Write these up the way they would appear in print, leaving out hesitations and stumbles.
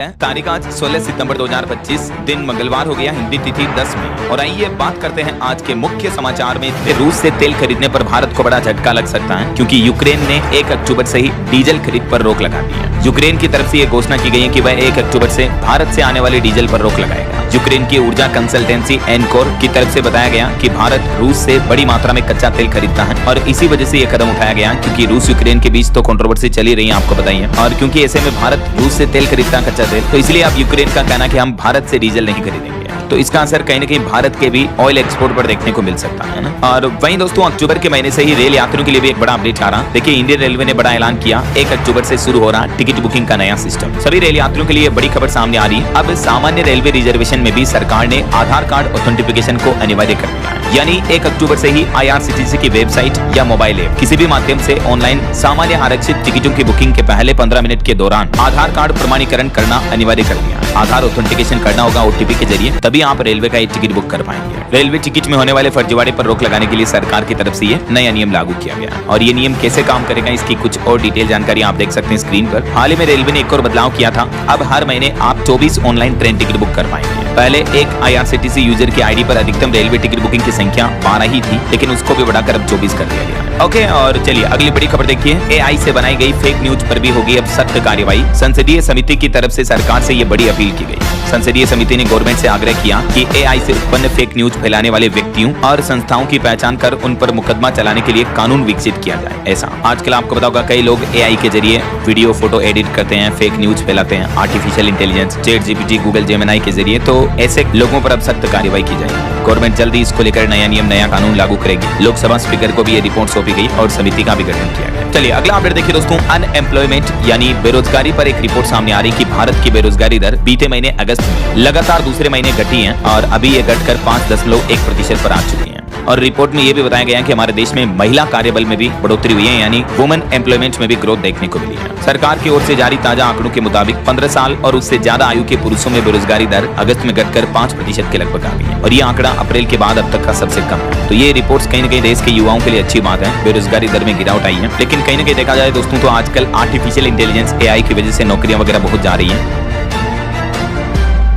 तारीख आज 16 सितंबर 2025 दिन मंगलवार हो गया, हिंदी तिथि 10 में। और आइए बात करते हैं आज के मुख्य समाचार में। रूस से तेल खरीदने पर भारत को बड़ा झटका लग सकता है, क्योंकि यूक्रेन ने 1 अक्टूबर से ही डीजल खरीद पर रोक लगा दी है। यूक्रेन की तरफ से ये घोषणा की गई है कि वह 1 अक्टूबर से भारत से आने वाले डीजल पर रोक लगाएगा। यूक्रेन की ऊर्जा कंसल्टेंसी एनकोर की तरफ से बताया गया कि भारत रूस से बड़ी मात्रा में कच्चा तेल खरीदता है और इसी वजह से यह कदम उठाया गया, क्योंकि रूस यूक्रेन के बीच तो कंट्रोवर्सी चली रही है, आपको बताइए। और क्योंकि ऐसे में भारत रूस से तेल खरीदता है, कच्चा तेल, तो इसलिए अब यूक्रेन का कहना कि हम भारत से डीजल नहीं खरीदेंगे। तो इसका असर कहीं न कहीं भारत के भी ऑयल एक्सपोर्ट पर देखने को मिल सकता है ना। और वहीं दोस्तों, अक्टूबर के महीने से ही रेल यात्रियों के लिए भी एक बड़ा अपडेट आ रहा। देखिए, इंडियन रेलवे ने बड़ा ऐलान किया, 1 अक्टूबर से शुरू हो रहा टिकट बुकिंग का नया सिस्टम। सभी रेल यात्रियों के लिए बड़ी खबर सामने आ रही है। अब सामान्य रेलवे रिजर्वेशन में भी सरकार ने आधार कार्ड ऑथेंटिफिकेशन को अनिवार्य कर दिया है। यानी 1 अक्टूबर से ही IRCTC की वेबसाइट या मोबाइल ऐप किसी भी माध्यम से ऑनलाइन सामान्य आरक्षित टिकटों की बुकिंग के पहले 15 मिनट के दौरान आधार कार्ड प्रमाणीकरण करना अनिवार्य कर दिया है। आधार ऑथेंटिकेशन करना होगा OTP के जरिए, तभी आप रेलवे का टिकट बुक कर पाएंगे। रेलवे टिकट में होने वाले फर्जीवाड़े पर रोक लगाने के लिए सरकार की तरफ से ये नया नियम लागू किया गया है। और ये नियम कैसे काम करेगा, इसकी कुछ और डिटेल जानकारी आप देख सकते हैं स्क्रीन पर। हाल ही में रेलवे ने एक और बदलाव किया था। अब हर महीने आप 24 ऑनलाइन ट्रेन टिकट बुक कर पाएंगे। पहले एक IRCTC यूजर की ID पर अधिकतम रेलवे टिकट बुकिंग की संख्या 12 ही थी, लेकिन उसको भी बढ़ाकर अब 24 कर दिया गया है। ओके, और चलिए अगली बड़ी खबर देखिए। AI से बनाई गई फेक न्यूज पर भी होगी अब सख्त कार्रवाई। संसदीय समिति की तरफ से सरकार से ये बड़ी अपील की गई। संसदीय समिति ने गवर्नमेंट से आग्रह किया कि AI से उत्पन्न फेक न्यूज फैलाने वाले व्यक्तियों और संस्थाओं की पहचान कर उन पर मुकदमा चलाने के लिए कानून विकसित किया जाए। ऐसा आजकल आपको पता होगा, कई लोग AI के जरिए वीडियो फोटो एडिट करते हैं, फेक न्यूज फैलाते हैं, artificial intelligence, ChatGPT, Google Gemini के जरिए। तो ऐसे लोगों पर अब सख्त कार्रवाई की जाएगी। गवर्नमेंट जल्दी इसको लेकर नया नियम, नया कानून लागू करेगी। लोकसभा स्पीकर को भी ये रिपोर्ट सौंपी गई और समिति का भी गठन किया गया। चलिए अगला अपडेट देखिए दोस्तों। अनएम्प्लॉयमेंट यानी बेरोजगारी पर एक रिपोर्ट सामने आ रही कि भारत की बेरोजगारी दर बीते महीने अगस्त में लगातार दूसरे महीने घटी है और अभी ये घटकर 5.1% पर आ चुकी है। और रिपोर्ट में ये भी बताया गया कि हमारे देश में महिला कार्यबल में भी बढ़ोतरी हुई है, यानी वुमेन एम्प्लॉयमेंट में भी ग्रोथ देखने को मिली है। सरकार की ओर से जारी ताजा आंकड़ों के मुताबिक 15 साल और उससे ज्यादा आयु के पुरुषों में बेरोजगारी दर अगस्त में घटकर 5% के लगभग आ गई है। और ये आंकड़ा अप्रैल के बाद अब तक का सबसे कम है। तो ये रिपोर्ट्स कहीं न कहीं देश के युवाओं के लिए अच्छी बात है। बेरोजगारी दर में गिरावट आई है, लेकिन कहीं न कहीं देखा जाए दोस्तों, तो आजकल आर्टिफिशियल इंटेलिजेंस AI की वजह से नौकरियां वगैरह बहुत जा रही है।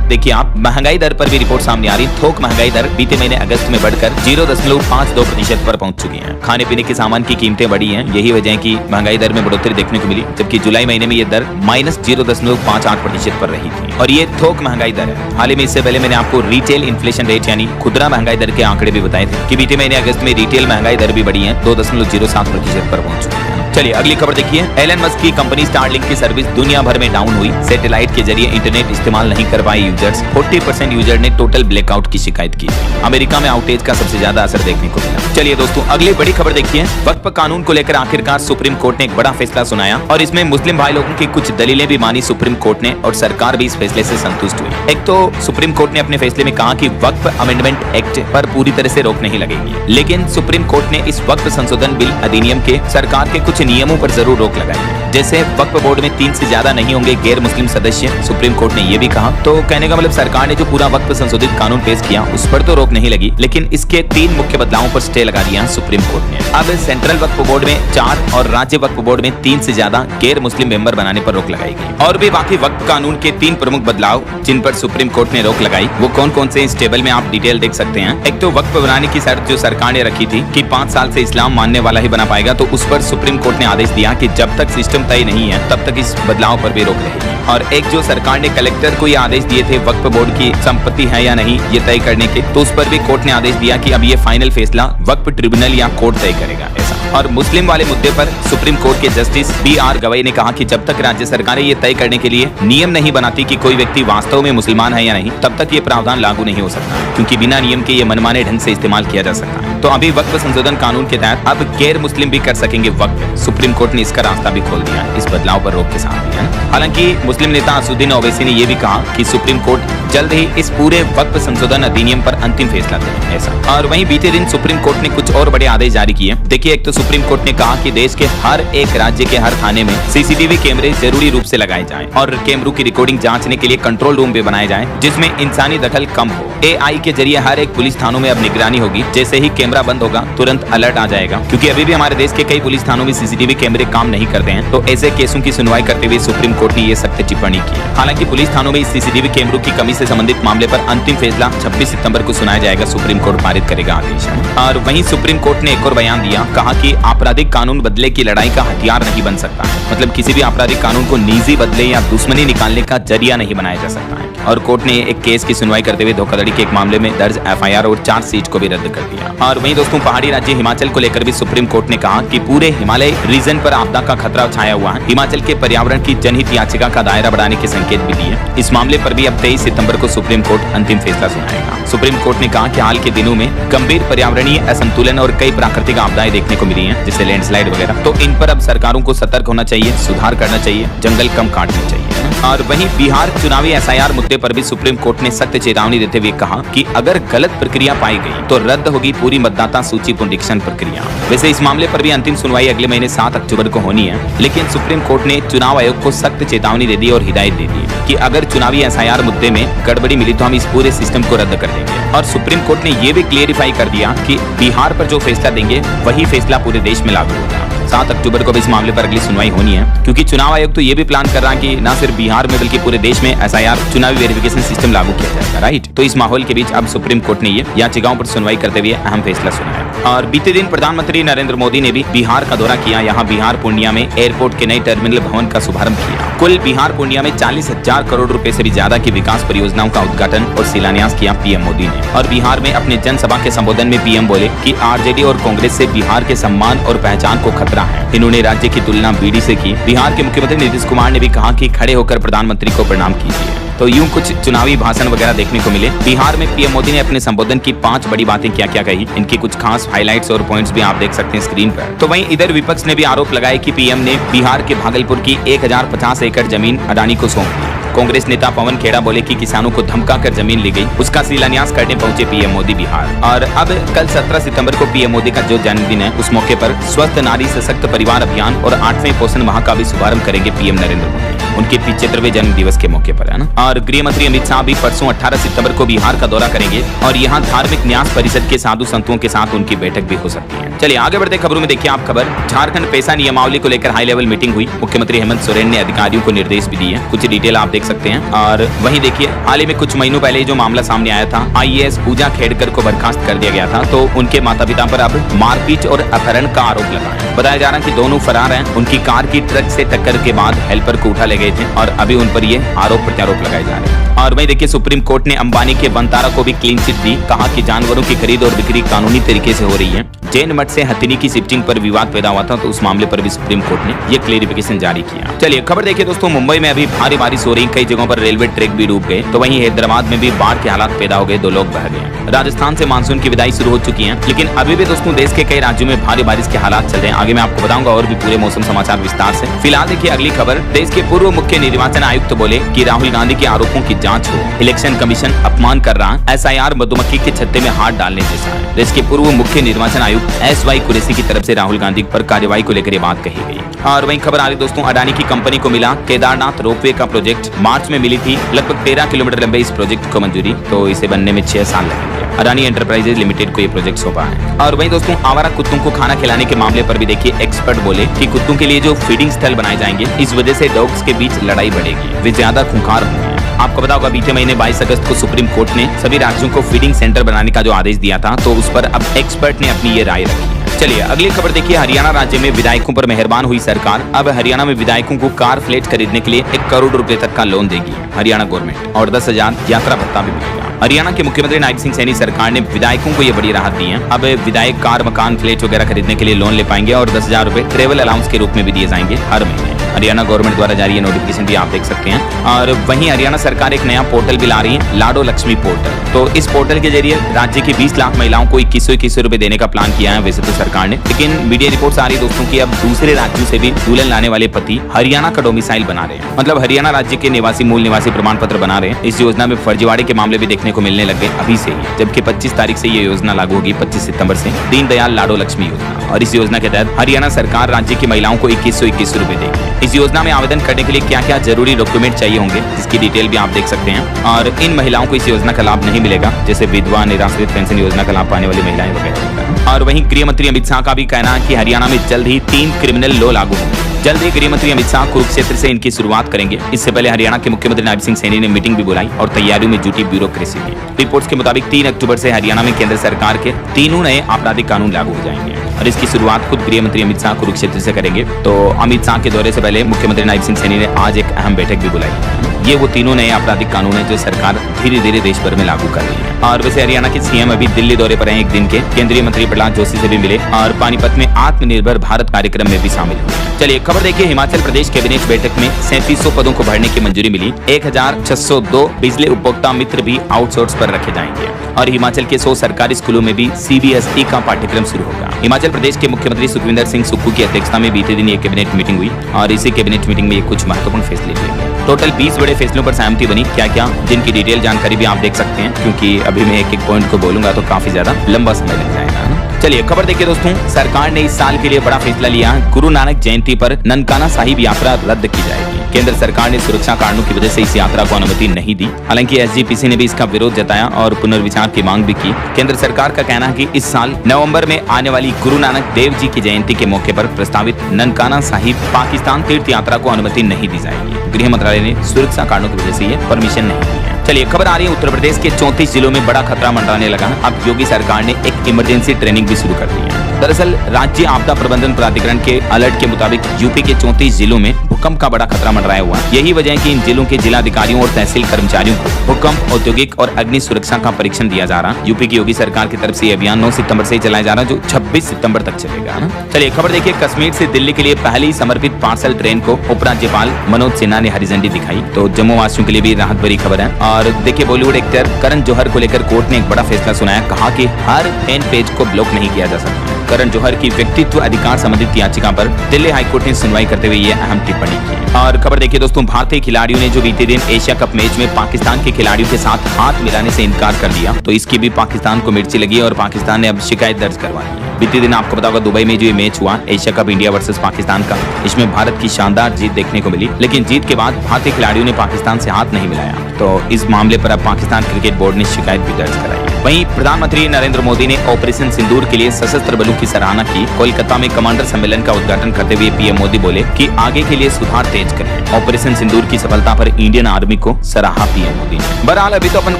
देखिए आप, महंगाई दर पर भी रिपोर्ट सामने आ रही। थोक महंगाई दर बीते महीने अगस्त में बढ़कर 0.52% पर पहुंच चुकी है। खाने पीने के सामान की कीमतें बढ़ी हैं, यही वजह है कि महंगाई दर में बढ़ोतरी देखने को मिली। जबकि जुलाई महीने में ये दर -0.58% पर रही थी और ये थोक महंगाई दर है। हाल ही में इससे पहले मैंने आपको रिटेल इन्फ्लेशन रेट यानी खुदरा महंगाई दर के आंकड़े भी बताए थे कि बीते महीने अगस्त में रिटेल महंगाई दर भी बढ़ी है, 2.07% पर पहुंच चुकी है। चलिए अगली खबर देखिए। एलन मस्क की कंपनी स्टारलिंक की सर्विस दुनिया भर में डाउन हुई। सैटेलाइट के जरिए इंटरनेट इस्तेमाल नहीं कर पाए यूजर्स। 40% यूजर ने टोटल ब्लैकआउट की शिकायत की। अमेरिका में आउटेज का सबसे ज्यादा असर देखने को मिला। चलिए दोस्तों अगली बड़ी खबर देखिए। वक्फ कानून को लेकर आखिरकार सुप्रीम कोर्ट ने एक बड़ा फैसला सुनाया और इसमें मुस्लिम भाई लोगों की कुछ दलीलें भी मानी सुप्रीम कोर्ट ने, और सरकार भी इस फैसले से संतुष्ट हुई। एक तो सुप्रीम कोर्ट ने अपने फैसले में कहा कि वक्फ अमेंडमेंट एक्ट पर पूरी तरह से रोक नहीं लगेगी, लेकिन सुप्रीम कोर्ट ने इस वक्फ संशोधन बिल अधिनियम के सरकार के कुछ नियमों पर जरूर रोक लगाई है। जैसे वक्फ बोर्ड में 3 से ज्यादा नहीं होंगे गैर मुस्लिम सदस्य, सुप्रीम कोर्ट ने यह भी कहा। तो कहने का मतलब सरकार ने जो पूरा वक्फ संशोधित कानून पेश किया उस पर तो रोक नहीं लगी, लेकिन इसके 3 मुख्य बदलावों पर स्टे लगा दिया सुप्रीम कोर्ट ने। अब सेंट्रल वक्फ बोर्ड में 4 और राज्य वक्फ बोर्ड में 3 से ज्यादा गैर मुस्लिम मेंबर बनाने पर रोक लगाई गई। और भी बाकी वक्फ कानून के 3 प्रमुख बदलाव जिन पर सुप्रीम कोर्ट ने रोक लगाई, वो कौन कौन से इस टेबल में आप डिटेल देख सकते हैं। एक तो वक्फ बनाने की शर्त जो सरकार ने रखी थी कि 5 साल से इस्लाम मानने वाला ही बना पाएगा, तो उस पर सुप्रीम कोर्ट ने आदेश दिया कि जब तक सिस्टम तय नहीं है तब तक इस बदलाव पर भी रोक रहेगी। और एक जो सरकार ने कलेक्टर को ये आदेश दिए थे वक्फ बोर्ड की संपत्ति है या नहीं ये तय करने के, तो उस पर भी कोर्ट ने आदेश दिया कि अब ये फाइनल फैसला वक्फ ट्रिब्यूनल या कोर्ट तय करेगा ऐसा। और मुस्लिम वाले मुद्दे पर सुप्रीम कोर्ट के जस्टिस BR गवई ने कहा कि जब तक राज्य सरकारें ये तय करने के लिए नियम नहीं बनाती कि कोई व्यक्ति वास्तव में मुसलमान है या नहीं, तब तक ये प्रावधान लागू नहीं हो सकता, क्योंकि बिना नियम के ये मनमाने ढंग से इस्तेमाल किया जा सकता है। तो अभी वक्फ संशोधन कानून के तहत अब गैर मुस्लिम भी कर सकेंगे वक्फ। सुप्रीम कोर्ट ने इसका रास्ता भी खोल दिया इस बदलाव पर रोक के साथ ही। हालांकि मुस्लिम नेता असुद्दीन ओवैसी ने यह भी कहा कि सुप्रीम कोर्ट जल्द ही इस पूरे वक्फ संशोधन अधिनियम पर अंतिम फैसला दे ऐसा। और वहीं बीते दिन सुप्रीम कोर्ट ने कुछ और बड़े आदेश जारी किए। देखिए, एक तो सुप्रीम कोर्ट ने कहा कि देश के हर एक राज्य के हर थाने में CCTV कैमरे जरूरी रूप से लगाए जाएं और कैमरों की रिकॉर्डिंग जांचने के लिए कंट्रोल रूम भी बनाए जाएं, जिसमें इंसानी दखल कम हो। AI के जरिए हर एक पुलिस थानों में अब निगरानी होगी। जैसे ही कैमरा बंद होगा तुरंत अलर्ट आ जाएगा, क्योंकि अभी भी हमारे देश के कई पुलिस थानों में सीसीटीवी कैमरे काम नहीं करते हैं तो ऐसे केसों की सुनवाई करते हुए सुप्रीम कोर्ट ने ये सख्त टिप्पणी की है। हालांकि पुलिस थानों में इस सीसीटीवी कैमरों की कमी से संबंधित मामले पर अंतिम फैसला 26 सितंबर को सुनाया जाएगा। सुप्रीम कोर्ट पारित करेगा आदेश। और वहीं सुप्रीम कोर्ट ने एक और बयान दिया, कहा कि आपराधिक कानून बदले की लड़ाई का हथियार नहीं बन सकता है। मतलब किसी भी आपराधिक कानून को निजी बदले या दुश्मनी निकालने का जरिया नहीं बनाया जा सकता है। और कोर्ट ने एक केस की सुनवाई करते हुए धोखाधड़ी के एक मामले में दर्ज एफआईआर और चार्जशीट को भी रद्द कर दिया। और वहीं दोस्तों पहाड़ी राज्य हिमाचल को लेकर भी सुप्रीम कोर्ट ने कहा कि पूरे हिमालय रीजन पर आपदा का खतरा छाया हुआ है। हिमाचल के पर्यावरण की जनहित याचिका का दायरा बढ़ाने के संकेत भी दिए। इस मामले पर भी अब 23 सितंबर को सुप्रीम कोर्ट अंतिम फैसला सुनाएगा। सुप्रीम कोर्ट ने कहा कि हाल के दिनों में गंभीर पर्यावरणीय असंतुलन और कई प्राकृतिक आपदाएं देखने को मिली हैं, जैसे लैंडस्लाइड वगैरह। तो इन पर अब सरकारों को सतर्क होना चाहिए, सुधार करना चाहिए, जंगल कम काटना चाहिए। और वहीं बिहार चुनावी एसआईआर मुद्दे पर भी सुप्रीम कोर्ट ने सख्त चेतावनी देते हुए कहा कि अगर गलत प्रक्रिया पाई गई तो रद्द होगी पूरी मतदाता सूची पुनरीक्षण प्रक्रिया। वैसे इस मामले पर भी अंतिम सुनवाई अगले महीने 7 अक्टूबर को होनी है, लेकिन सुप्रीम कोर्ट ने चुनाव आयोग को सख्त चेतावनी दे दी और हिदायत दे दी कि अगर चुनावी एसआईआर मुद्दे में गड़बड़ी मिली तो हम इस पूरे सिस्टम को रद्द कर देंगे। और सुप्रीम कोर्ट ने यह भी क्लियरिफाई कर दिया कि बिहार पर जो फैसला देंगे वही फैसला पूरे देश में लागू होगा। 7 अक्टूबर को भी इस मामले पर अगली सुनवाई होनी है, क्योंकि चुनाव आयोग तो ये भी प्लान कर रहा है कि न सिर्फ बिहार में बल्कि पूरे देश में एसआईआर चुनावी वेरिफिकेशन सिस्टम लागू किया जाएगा। राइट, तो इस माहौल के बीच अब सुप्रीम कोर्ट ने ये याचिकाओं पर सुनवाई करते हुए अहम फैसला सुनाया। और बीते दिन प्रधानमंत्री नरेंद्र मोदी ने भी बिहार का दौरा किया। यहाँ बिहार पूर्णिया में एयरपोर्ट के नए टर्मिनल भवन का शुभारंभ किया। कुल बिहार पूर्णिया में 40,000 करोड़ रुपए से भी ज्यादा की विकास परियोजनाओं का उद्घाटन और शिलान्यास किया पीएम मोदी ने। और बिहार में अपने जनसभा के संबोधन में पीएम बोले कि आरजेडी और कांग्रेस से बिहार के सम्मान और पहचान को खतरा है। इन्होंने राज्य की तुलना बीडी से की। बिहार के मुख्यमंत्री नीतीश कुमार ने भी कहा कि खड़े होकर प्रधानमंत्री को प्रणाम कीजिए। तो यूं कुछ चुनावी भाषण वगैरह देखने को मिले। बिहार में पीएम मोदी ने अपने संबोधन की 5 बड़ी बातें क्या क्या कही, इनकी कुछ खास हाइलाइट्स और पॉइंट्स भी आप देख सकते हैं स्क्रीन पर। तो वहीं इधर विपक्ष ने भी आरोप लगाया कि पीएम ने बिहार के भागलपुर की 1050 एकड़ जमीन अडानी को सौंप दी। कांग्रेस नेता पवन खेड़ा बोले कि किसानों को धमकाकर जमीन ली गई, उसका शिलान्यास करने पहुंचे पीएम मोदी बिहार। और अब कल 17 सितंबर को पीएम मोदी का जो जन्मदिन है, उस मौके पर स्वस्थ नारी सशक्त परिवार अभियान और 8वें पोषण माह का भी शुभारंभ करेंगे पीएम नरेंद्र मोदी उनके 75वें जन्म दिवस के मौके पर, है ना। और गृह मंत्री अमित शाह भी परसों 18 सितंबर को बिहार का दौरा करेंगे और यहाँ धार्मिक न्यास परिषद के साधु संतों के साथ उनकी बैठक भी हो सकती है। चलिए आगे बढ़ते खबरों में देखिए आप खबर, झारखंड पैसा नियमावली को लेकर हाई लेवल मीटिंग हुई। मुख्यमंत्री हेमंत सोरेन ने अधिकारियों को निर्देश भी दिए, कुछ डिटेल आप देख सकते हैं। और वहीं देखिए हाल ही में कुछ महीनों पहले जो मामला सामने आया था, आईएएस पूजा खेड़कर को बर्खास्त कर दिया गया था, तो उनके माता पिता पर अब मारपीट और अपहरण का आरोप लगा है। बताया जा रहा है कि दोनों फरार हैं। उनकी कार की ट्रक से टक्कर के बाद हेल्पर को उठा ले गए थे और अभी उन पर ये आरोप प्रत्यारोप लगाए जा रहे हैं। और वहीं देखिए सुप्रीम कोर्ट ने अंबानी के वनतारा को भी क्लीन चिट दी। कहा कि जानवरों की खरीद और बिक्री कानूनी तरीके से हो रही है। जैन मठ से हथिनी की शिफ्टिंग पर विवाद पैदा हुआ था, तो उस मामले पर भी सुप्रीम कोर्ट ने ये क्लेरिफिकेशन जारी किया। चलिए खबर देखिए दोस्तों, मुंबई में अभी भारी बारिश हो रही, कई जगहों पर रेलवे ट्रैक भी डूब गए। तो वहीं हैदराबाद में भी बाढ़ के हालात पैदा हो गए, 2 लोग बह गए। राजस्थान से मानसून की विदाई शुरू हो चुकी है, लेकिन अभी भी दोस्तों देश के कई राज्यों में भारी बारिश के हालात चल रहे हैं। आगे मैं आपको बताऊंगा और भी पूरे मौसम समाचार विस्तार से। फिलहाल देखिए अगली खबर, देश के पूर्व मुख्य निर्वाचन आयुक्त बोले कि राहुल गांधी के आरोपों की जांच हो। इलेक्शन कमीशन अपमान कर रहा, एसआईआर मधुमक्खी के छत्ते में हाथ डालने जैसा है। देश के पूर्व मुख्य निर्वाचन आयुक्त एसवाई कुरैशी की तरफ से राहुल गांधी पर कार्रवाई को लेकर ये बात कही गई। और वहीं खबर आ रही दोस्तों, अडानी की कंपनी को मिला केदारनाथ रोपवे का प्रोजेक्ट। मार्च में मिली थी लगभग 13 किलोमीटर लंबे इस प्रोजेक्ट को मंजूरी, तो इसे बनने में 6 साल लगेंगे। अडानी एंटरप्राइजेज लिमिटेड को ये प्रोजेक्ट सौंपा है। और वहीं दोस्तों आवारा कुत्तों को खाना खिलाने के मामले पर भी देखिए एक्सपर्ट बोले कि कुत्तों के लिए जो फीडिंग स्थल बनाए जाएंगे, इस वजह से डॉग्स के बीच लड़ाई बढ़ेगी, वे ज्यादा खूंखार होंगे। आपको पता होगा बीते महीने 22 अगस्त को सुप्रीम कोर्ट ने सभी राज्यों को फीडिंग सेंटर बनाने का जो आदेश दिया था, तो उस पर अब एक्सपर्ट ने अपनी ये राय रखी है। चलिए अगली खबर देखिए, हरियाणा राज्य में विधायकों पर मेहरबान हुई सरकार। अब हरियाणा में विधायकों को कार फ्लैट खरीदने के लिए 1 करोड़ रुपए तक का लोन देगी हरियाणा गवर्नमेंट और 10,000 यात्रा भत्ता भी मिलेगा। हरियाणा के मुख्यमंत्री नायब सिंह सैनी सरकार ने विधायकों को ये बड़ी राहत दी है। अब विधायक कार, मकान, फ्लैट वगैरह खरीदने के लिए लोन ले पाएंगे और 10,000 रुपए ट्रेवल अलाउंस के रूप में भी दिए जाएंगे हर महीने। हरियाणा गवर्नमेंट द्वारा जारी नोटिफिकेशन भी आप देख सकते हैं। और वहीं हरियाणा सरकार एक नया पोर्टल भी ला रही है, लाडो लक्ष्मी पोर्टल। तो इस पोर्टल के जरिए राज्य की 20 लाख महिलाओं को 2100 रुपए देने का प्लान किया है वैसे तो सरकार ने, लेकिन मीडिया रिपोर्ट्स आ रही दोस्तों की अब दूसरे राज्यों से भी दुल्हन लाने वाले पति हरियाणा का डोमिसाइल बना रहे हैं, मतलब हरियाणा राज्य के निवासी मूल निवासी प्रमाण पत्र बना रहे हैं। इस योजना में फर्जीवाड़े के मामले भी देखने को मिलने लगे अभी से ही, जबकि 25 तारीख से ये योजना लागू होगी, 25 सितंबर से दीनदयाल लाडो लक्ष्मी योजना। और इस योजना के तहत हरियाणा सरकार राज्य की महिलाओं को 2121 रुपए देगी। इस योजना में आवेदन करने के लिए क्या क्या जरूरी डॉक्यूमेंट चाहिए होंगे, जिसकी डिटेल भी आप देख सकते हैं। और इन महिलाओं को इस योजना का लाभ नहीं मिलेगा, जैसे विधवा, निराश्रित, पेंशन योजना का लाभ पाने वाली महिलाएं वगैरह। और वहीं गृह मंत्री अमित शाह का भी कहना है कि हरियाणा में जल्द ही 3 क्रिमिनल लॉ लागू होंगे। जल्द ही गृह मंत्री अमित शाह कुरुक्षेत्र से इनकी शुरुआत करेंगे। इससे पहले हरियाणा के मुख्यमंत्री नायब सिंह सैनी ने मीटिंग भी बुलाई और तैयारियों में जुटी ब्यूरोक्रेसी भी। रिपोर्ट्स के मुताबिक 3 अक्टूबर से हरियाणा में केंद्र सरकार के 3 नए आपराधिक कानून लागू हो जाएंगे और इसकी शुरुआत खुद गृह मंत्री अमित शाह कुरुक्षेत्र से करेंगे। तो अमित शाह के दौरे से पहले मुख्यमंत्री नायब सिंह सैनी ने आज एक अहम बैठक भी बुलाई। ये वो 3 नए आपराधिक कानून हैं जो सरकार धीरे धीरे देश भर में लागू कर रही है। और वैसे हरियाणा के सीएम अभी दिल्ली दौरे पर हैं 1 दिन के। केंद्रीय मंत्री प्रहलाद जोशी से भी मिले और पानीपत में आत्मनिर्भर भारत कार्यक्रम में भी शामिल हुए। चलिए खबर देखिए, हिमाचल प्रदेश कैबिनेट बैठक में 3700 पदों को भरने की मंजूरी मिली। 1602 बिजली उपभोक्ता मित्र भी आउटसोर्स पर रखे जाएंगे और हिमाचल के 100 सरकारी स्कूलों में भी CBSE का पाठ्यक्रम शुरू होगा। हिमाचल प्रदेश के मुख्यमंत्री सुखविंदर सिंह सुक्खू की अध्यक्षता में बीते दिन एक कैबिनेट मीटिंग हुई और इसी कैबिनेट मीटिंग में कुछ महत्वपूर्ण फैसले लिए। टोटल 20 बड़े फैसलों पर सहमति बनी। क्या क्या, जिनकी डिटेल जानकारी भी आप देख सकते हैं, क्योंकि अभी मैं एक पॉइंट को बोलूंगा तो काफी ज्यादा लंबा समय लग जाएगा। चलिए खबर देखिए दोस्तों, सरकार ने इस साल के लिए बड़ा फैसला लिया है। गुरु नानक जयंती पर ननकाना साहिब यात्रा रद्द की जाएगी। केंद्र सरकार ने सुरक्षा कारणों की वजह से इस यात्रा को अनुमति नहीं दी। हालांकि SGPC ने भी इसका विरोध जताया और पुनर्विचार की मांग भी की। केंद्र सरकार का कहना है कि इस साल नवंबर में आने वाली गुरु नानक देव जी की जयंती के मौके पर प्रस्तावित ननकाना साहिब पाकिस्तान तीर्थ यात्रा को अनुमति नहीं दी जाएगी। गृह मंत्रालय ने सुरक्षा कारणों की वजह से ये परमिशन नहीं दी है। चलिए खबर आ रही है, उत्तर प्रदेश के 34 जिलों में बड़ा खतरा मंडराने लगा है। अब योगी सरकार ने एक इमरजेंसी ट्रेनिंग भी शुरू कर दी है। दरअसल राज्य आपदा प्रबंधन प्राधिकरण के अलर्ट के मुताबिक यूपी के 34 जिलों में भूकंप का बड़ा खतरा मंडराया हुआ है। यही वजह है कि इन जिलों के जिलाधिकारियों और तहसील कर्मचारियों को भूकंप, औद्योगिक और अग्नि सुरक्षा का परीक्षण दिया जा रहा है। यूपी की योगी सरकार की तरफ से ये अभियान 9 सितंबर से चलाया जा रहा है, जो 26 सितंबर तक चलेगा। चलिए खबर देखिए, कश्मीर से दिल्ली के लिए पहली समर्पित पार्सल ट्रेन को उपराज्यपाल मनोज सिन्हा ने हरी झंडी दिखाई। तो जम्मू वासियों के लिए भी राहत भरी खबर है। और देखिए, बॉलीवुड एक्टर करण जौहर को लेकर कोर्ट ने एक बड़ा फैसला सुनाया। कहा कि हर फैन पेज को ब्लॉक नहीं किया जा सकता। करण जौहर की व्यक्तित्व अधिकार संबंधित याचिका पर दिल्ली हाईकोर्ट ने सुनवाई करते हुए यह अहम टिप्पणी की। और खबर देखिए दोस्तों, भारतीय खिलाड़ियों ने जो बीते दिन एशिया कप मैच में पाकिस्तान के खिलाड़ियों के साथ हाथ मिलाने से इनकार कर दिया, तो इसकी भी पाकिस्तान को मिर्ची लगी और पाकिस्तान ने अब शिकायत दर्ज करवा दी है। बीते दिन आपको बताऊंगा, दुबई में जो ये मैच हुआ Asia cup India versus Pakistan का, इसमें भारत की शानदार जीत देखने को मिली। लेकिन जीत के बाद भारतीय खिलाड़ियों ने पाकिस्तान से हाथ नहीं मिलाया, तो इस मामले पर अब पाकिस्तान क्रिकेट बोर्ड ने शिकायत भी दर्ज कराई। वहीं प्रधानमंत्री नरेंद्र मोदी ने ऑपरेशन सिंदूर के लिए सशस्त्र बलों की सराहना की। कोलकाता में कमांडर सम्मेलन का उद्घाटन करते हुए पीएम मोदी बोले कि आगे के लिए सुधार तेज करें। ऑपरेशन सिंदूर की सफलता पर इंडियन आर्मी को सराहा पीएम मोदी ने। बहरहाल अभी तो अपन